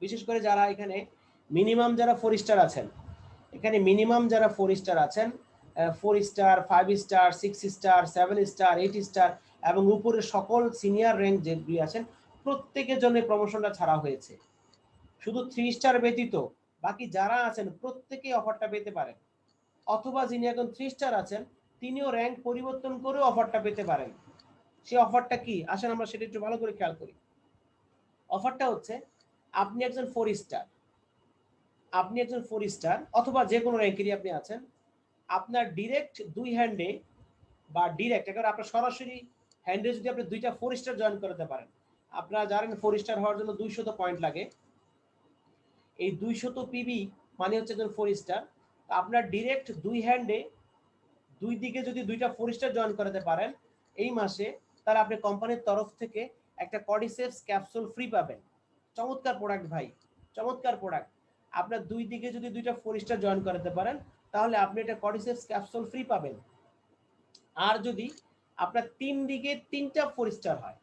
বিশেষ করে যারা এখানে মিনিমাম যারা 4 স্টার আছেন, এখানে মিনিমাম যারা 4 স্টার আছেন, 4 star, 5 star, 6 star, 7 star, 8 star এবং উপরে সকল সিনিয়র র্যাঙ্ক যেগুলি আছেন প্রত্যেকের জন্য প্রমোশনটা ছাড়া হয়েছে। শুধু 3 স্টার ব্যতীত বাকি যারা আছেন প্রত্যেকেই অফারটা পেতে পারেন। অথবা যিনি এখন 3 স্টার আছেন তিনিও র্যাঙ্ক পরিবর্তন করেও অফারটা পেতে পারেন। সেই অফারটা কি আসেন আমরা সেটা একটু ভালো করে খেয়াল করি। অফারটা হচ্ছে আপনি একজন 4 স্টার, আপনি একজন 4 স্টার অথবা যে কোনো র্যাঙ্কেরই আপনি আছেন, আপনার ডিরেক্ট 2 হ্যান্ডে বা ডিরেক্ট একেবারে আপনার সরাসরি হ্যান্ডে যদি আপনি 2টা 4 স্টার জয়েন করতে পারেন, আপনারা জানেন 4 স্টার হওয়ার জন্য 200 পয়েন্ট লাগে। এই 200 পিবি মানে হচ্ছে একজন 4 স্টার। আপনার ডিরেক্ট 2 হ্যান্ডে 2 দিকে যদি 2টা 4 স্টার জয়েন করতে পারেন এই মাসে, তাহলে আপনি কোম্পানির তরফ থেকে একটা কর্ডিসেপস ক্যাপসুল ফ্রি পাবেন। চমৎকার প্রোডাক্ট ভাই, চমৎকার প্রোডাক্ট। আপনার 2 দিকে যদি 2টা 4 স্টার জয়েন করতে পারেন তাহলে আপনি এটা কর্ডিসেপস ক্যাপসুল ফ্রি পাবেন। আর যদি আপনার 3 দিকে 3টা 4 স্টার হয়,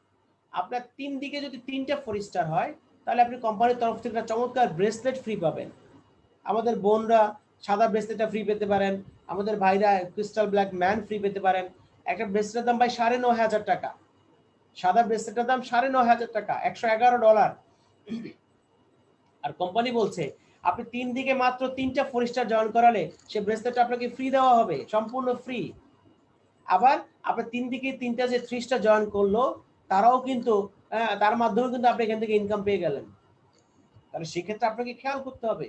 আপনার 3 দিকে যদি 3টা 4 স্টার হয় তাহলে আপনি কোম্পানির তরফ থেকে একটা চমৎকার ব্রেসলেট ফ্রি পাবেন। আমাদের বোনরা সাদা ব্রেসলেটটা ফ্রি পেতে পারেন, আমাদের ভাইরা ক্রিস্টাল ব্ল্যাক ম্যান ফ্রি পেতে পারেন। একটা ব্রেসলেটের দাম ভাই $9,500 টাকা, সাদা ব্রেসলেটের দাম $9,500 টাকা, $111। আর কোম্পানি বলছে আপনি 3 দিকে মাত্র 3টা 4 স্টার জয়েন করালে সে ব্রেসলেটটা আপনাকে ফ্রি দেওয়া হবে, সম্পূর্ণ ফ্রি। আবার আপনার 3 দিকে 3টা যে 3 স্টার জয়েন করলো তারাও কিন্তু তার মাধ্যমে কিন্তু আপনি এখান থেকে ইনকাম পেয়ে গেলেন। তাহলে সেক্ষেত্রে আপনাকে খেয়াল করতে হবে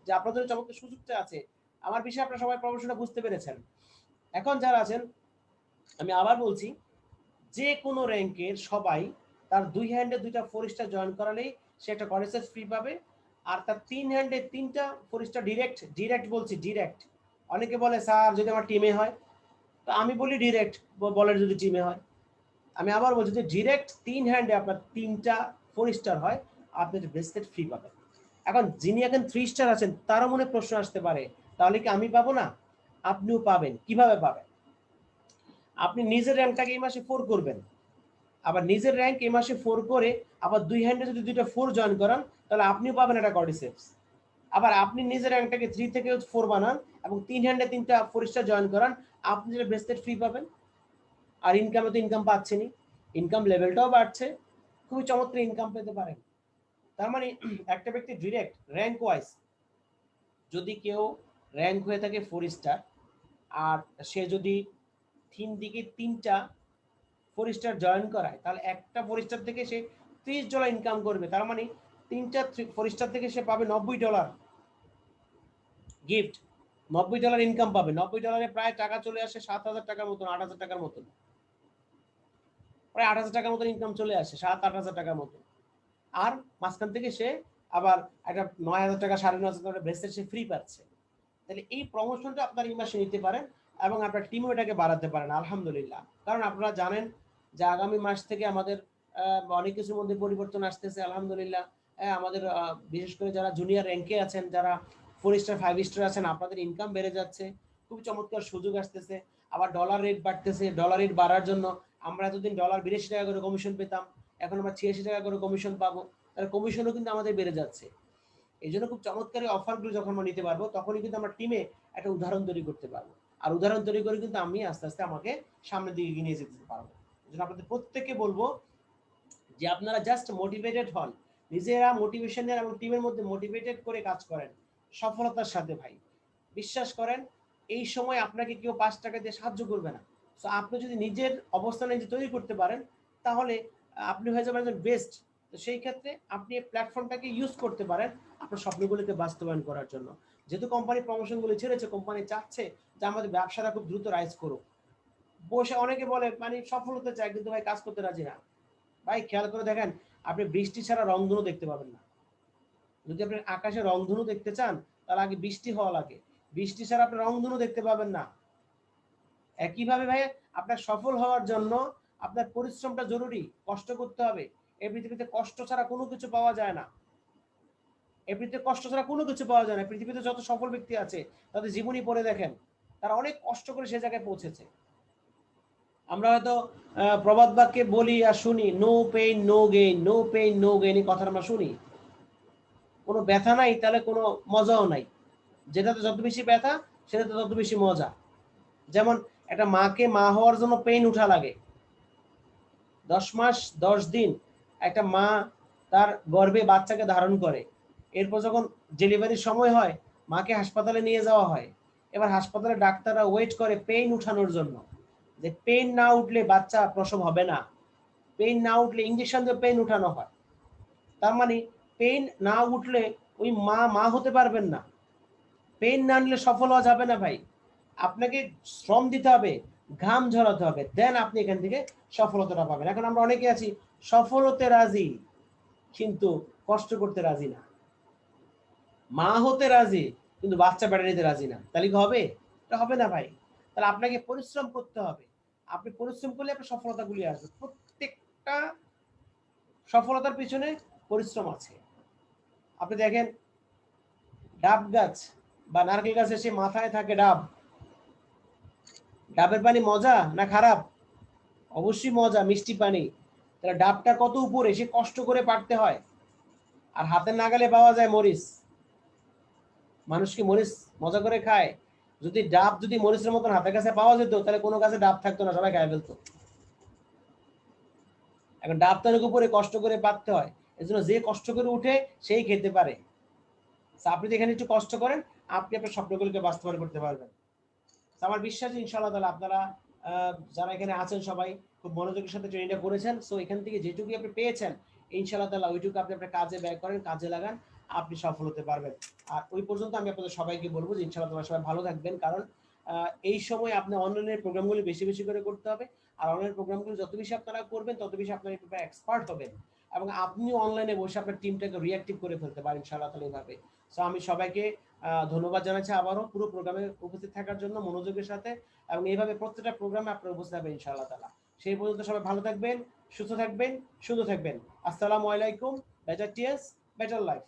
যে আপনাদের চমৎকার সুযোগটা আছে। আমার বিষয়ে আপনারা সবাই প্রমোশনটা বুঝতে পেরেছেন। এখন যারা আছেন আমি আবার বলছি, যে কোনো র্যাঙ্কের সবাই তার 2 হ্যান্ডে 2টা 4 স্টার জয়েন করালেই সে একটা কনসেপ্ট ফ্রি পাবে। আর তার 3 হ্যান্ডে 3টা 4 স্টার ডিরেক্ট বলছি ডিরেক্ট। অনেকে বলে স্যার যদি আমার টিমে হয়, তো আমি বলি ডিরেক্ট বলার যদি টিমে হয়। আমি আবার বলছি যে ডিরেক্ট 3 হ্যান্ডে আপনার 3টা 4 স্টার হয় আপনি ব্রেসলেট ফ্রি পাবেন। এখন যিনি এখন 3 স্টার আছেন তারও মনে প্রশ্ন আসতে পারে তাহলে কি আমি পাবো না? আপনিও পাবেন। কিভাবে পাবেন? আপনি নিজের র্যাঙ্কটাকে এই মাসে 4 করবেন, আবার নিজের র্যাঙ্ক এই মাসে 4 করে আবার 2 হ্যান্ডে যদি 2টা 4 জয়েন করান তাহলে আপনিও পাবেন একটা কর্ডিসেপস। আবার আপনি নিজের র্যাঙ্কটাকে 3 থেকে 4 বানান এবং 3 হ্যান্ডে 3টা 4 স্টার জয়েন করান, আপনি যেটা ব্রেসলেট ফ্রি পাবেন। আর ইনকামে তো ইনকাম পাচ্ছেনই, ইনকাম লেভেলটাও বাড়ছে, খুবই চমৎকার ইনকাম পেতে পারেন। তার মানে একটা ব্যক্তি ডিরেক্ট র্যাঙ্ক ওয়াইজ যদি কেউ র্যাঙ্ক হয়ে থাকে 4 স্টার আর সে যদি 3 দিকে 3টা 4 স্টার জয়েন করায় তাহলে একটা 4 স্টার থেকে সে $30 ইনকাম করবে। তার মানে 3টা 4 স্টার থেকে সে পাবে $90 গিফট, $90 ইনকাম পাবে। $90 প্রায় টাকা চলে আসে 7,000 টাকার মতন, 8,000 টাকার মতন, প্রায় 8,000 টাকার মতন ইনকাম চলে আসে, 7-8,000 টাকার মতন। আর মাঝখান থেকে সে আবার একটা 9,000 টাকা 9,500 টাকা ব্রেসলেট সে ফ্রি পাচ্ছে। তাহলে এই প্রমোশনটা আপনার এই মাসে নিতে পারেন এবং আপনার টিমও এটাকে বাড়াতে পারেন আলহামদুলিল্লাহ। কারণ আপনারা জানেন যে আগামী মাস থেকে আমাদের অনেক কিছুর মধ্যে পরিবর্তন আসতেছে আলহামদুলিল্লাহ। আমাদের বিশেষ করে যারা জুনিয়র র্যাঙ্কে আছেন, যারা 4 স্টার 5 স্টার আছেন, আপনাদের ইনকাম বেড়ে যাচ্ছে, খুব চমৎকার সুযোগ আসতেছে। আবার ডলার রেট বাড়তেছে, ডলার রেট বাড়ার জন্য আমরা এতদিন ডলার 82 টাকা করে কমিশন পেতাম, এখন আমরা 86 টাকা করে কমিশন পাবো। তার কমিশনও কিন্তু আমাদের বেড়ে যাচ্ছে। এই জন্য খুব চমৎকার অফারগুলো যখন আমরা নিতে পারবো তখনই কিন্তু আমরা টিমে একটা উদাহরণ তৈরি করতে পারবো। আর উদাহরণ তৈরি করে কিন্তু আমি আস্তে আস্তে আমাকে সামনের দিকে নিয়ে যেতে পারবো। এই জন্য আপনাদের প্রত্যেককে বলবো যে আপনারা জাস্ট মোটিভেটেড হন, নিজেরা মোটিভেশনের এবং টিমের মধ্যে মোটিভেটেড করে কাজ করেন সফলতার সাথে। ভাই বিশ্বাস করেন এই সময় আপনাকে কেউ 5 টাকা দিয়ে সাহায্য করবে না। সো আপনি যদি নিজের অবস্থানে যে তৈরি করতে পারেন তাহলে আপনি হয়ে যাবেন একজন বেস্ট। তো সেই ক্ষেত্রে আপনি এই প্ল্যাটফর্মটাকে ইউজ করতে পারেন আপনার স্বপ্নগুলিকে বাস্তবায়ন করার জন্য। যেহেতু কোম্পানি প্রমোশনগুলো ছেড়েছে, কোম্পানি চাচ্ছে যে আমাদের ব্যবসাটা খুব দ্রুত রাইজ করুক। বসে অনেকে বলে মানে সফল হতে চায় কিন্তু ভাই কাজ করতে রাজি না। ভাই খেয়াল করে দেখেন, আপনি বৃষ্টি ছাড়া রংধনু দেখতে পাবেন না। যদি আপনি আকাশে রংধনু দেখতে চান তাহলে আগে বৃষ্টি হওয়া লাগে, বৃষ্টি ছাড়া আপনি রংধনু দেখতে পাবেন না। একইভাবে ভাই আপনার সফল হওয়ার জন্য আপনার পরিশ্রমটা জরুরি, কষ্ট করতে হবে। এই পৃথিবীতে কষ্ট ছাড়া কোনো কিছু পাওয়া যায় না, এই পৃথিবীতে কষ্ট ছাড়া কোনো কিছু পাওয়া যায় না। পৃথিবীতে যত সফল ব্যক্তি আছে তাদের জীবনী পড়ে দেখেন, তারা অনেক কষ্ট করে সে জায়গায় পৌঁছেছে। আমরা হয়তো প্রবাদ বাক্যে বলি আর শুনি, no pain no gain, no pain no gain, এই কথাটা আমরা শুনি। কোনো ব্যথা নাই তাহলে কোনো মজাও নাই। যেটাতে যত বেশি ব্যথা সেটাতে তত বেশি মজা। যেমন একটা মাকে মা হওয়ার জন্য পেইন উঠা লাগে। 10 মাস 10 দিন একটা মা তার গর্ভে বাচ্চাকে ধারণ করে। এরপর যখন ডেলিভারির সময় হয়, মাকে হাসপাতালে নিয়ে যাওয়া হয়। এবার হাসপাতালে ডাক্তাররা ওয়েট করে পেইন উঠানোর জন্য, যে পেইন না উঠলে বাচ্চা প্রসব হবে না, পেইন না উঠলে ইঞ্জেকশন দিয়ে পেইন উঠানো হয়। তার মানে পেইন না উঠলে ওই মা হতে পারবেন না। পেইন না নিলে সফল হওয়া যাবে না ভাই। আপনাকে শ্রম দিতে হবে, ঘাম ঝরাতে হবে, দেন আপনি এখান থেকে সফলতাটা পাবেন। এখন আমরা অনেকে আছি সফল হতে রাজি কিন্তু কষ্ট করতে রাজি না, মা হতে রাজি কিন্তু বাচ্চা বেড়ে নিতে রাজি না। তাহলে কি হবে? এটা হবে না ভাই। তাহলে আপনাকে পরিশ্রম করতে হবে। আপনি পরিশ্রম করলে আপনার সফলতাগুলি আসবে। প্রত্যেকটা সফলতার পিছনে পরিশ্রম আছে। আপনি দেখেন ডাব গাছ বা নারকেল গাছে সে মাথায় থাকে ডাব, ডাবের পানি মজা না খারাপ? অবশ্যই মজা, মিষ্টি পানি। তাহলে ডাবটা কত উপরে, সে কষ্ট করে পারতে হয়। আর হাতের নাগালে পাওয়া যায় মরিচ। মানুষ কি মরিচ মজা করে খায়? যদি ডাব যদি মরিচের মতন হাতের কাছে পাওয়া যেত তাহলে কোনো কাছে ডাব থাকতো না, সবাই খায় ফেলতো। এখন ডাব তার উপরে কষ্ট করে পারতে হয়, এজন্য যে কষ্ট করে উঠে সেই খেতে পারে। আপনি যেখানে একটু কষ্ট করেন আপনি আপনার স্বপ্নগুলোকে বাস্তবায়ন করতে পারবেন। আমার বিশ্বাস ইনশাআল্লাহ তাআলা আপনারা যারা এখানে আছেন সবাই খুব মনোযোগের সাথে ট্রেনিংটা করেছেন। সো এখান থেকে যেটুকু আপনি পেয়েছেন ইনশাআল্লাহ তাআলা ওইটুকু আপনি আপনার কাজে ব্যয় করেন, কাজে লাগান, আপনি সফল হতে পারবেন। আর ওই পর্যন্ত আমি আপনাদের সবাইকে বলবো যে ইনশাআল্লাহ তোমরা সবাই ভালো থাকবেন, কারণ এই সময় আপনি অনলাইনের প্রোগ্রামগুলো বেশি বেশি করে করতে হবে। আর অনলাইন প্রোগ্রামগুলো যত বেশি আপনারা করবেন তত বেশি আপনারা একটু এক্সপার্ট হবেন এবং আপনিও অনলাইনে বসে আপনার টিমটাকে রিঅ্যাক্টিভ করে ফেলতে পারেন ইনশাআল্লাহ তাআলা এইভাবে। সো আমি সবাইকে ধন্যবাদ জানাচ্ছি আবারও পুরো প্রোগ্রামে উপস্থিত থাকার জন্য মনোযোগের সাথে, এবং এইভাবে প্রত্যেকটা প্রোগ্রামে আপনারা উপস্থিত থাকবেন ইনশাআল্লাহ তাআলা। সেই পর্যন্ত সবাই ভালো থাকবেন, সুস্থ থাকবেন, সুন্দর থাকবেন। আসসালামু আলাইকুম। Better tears, better life.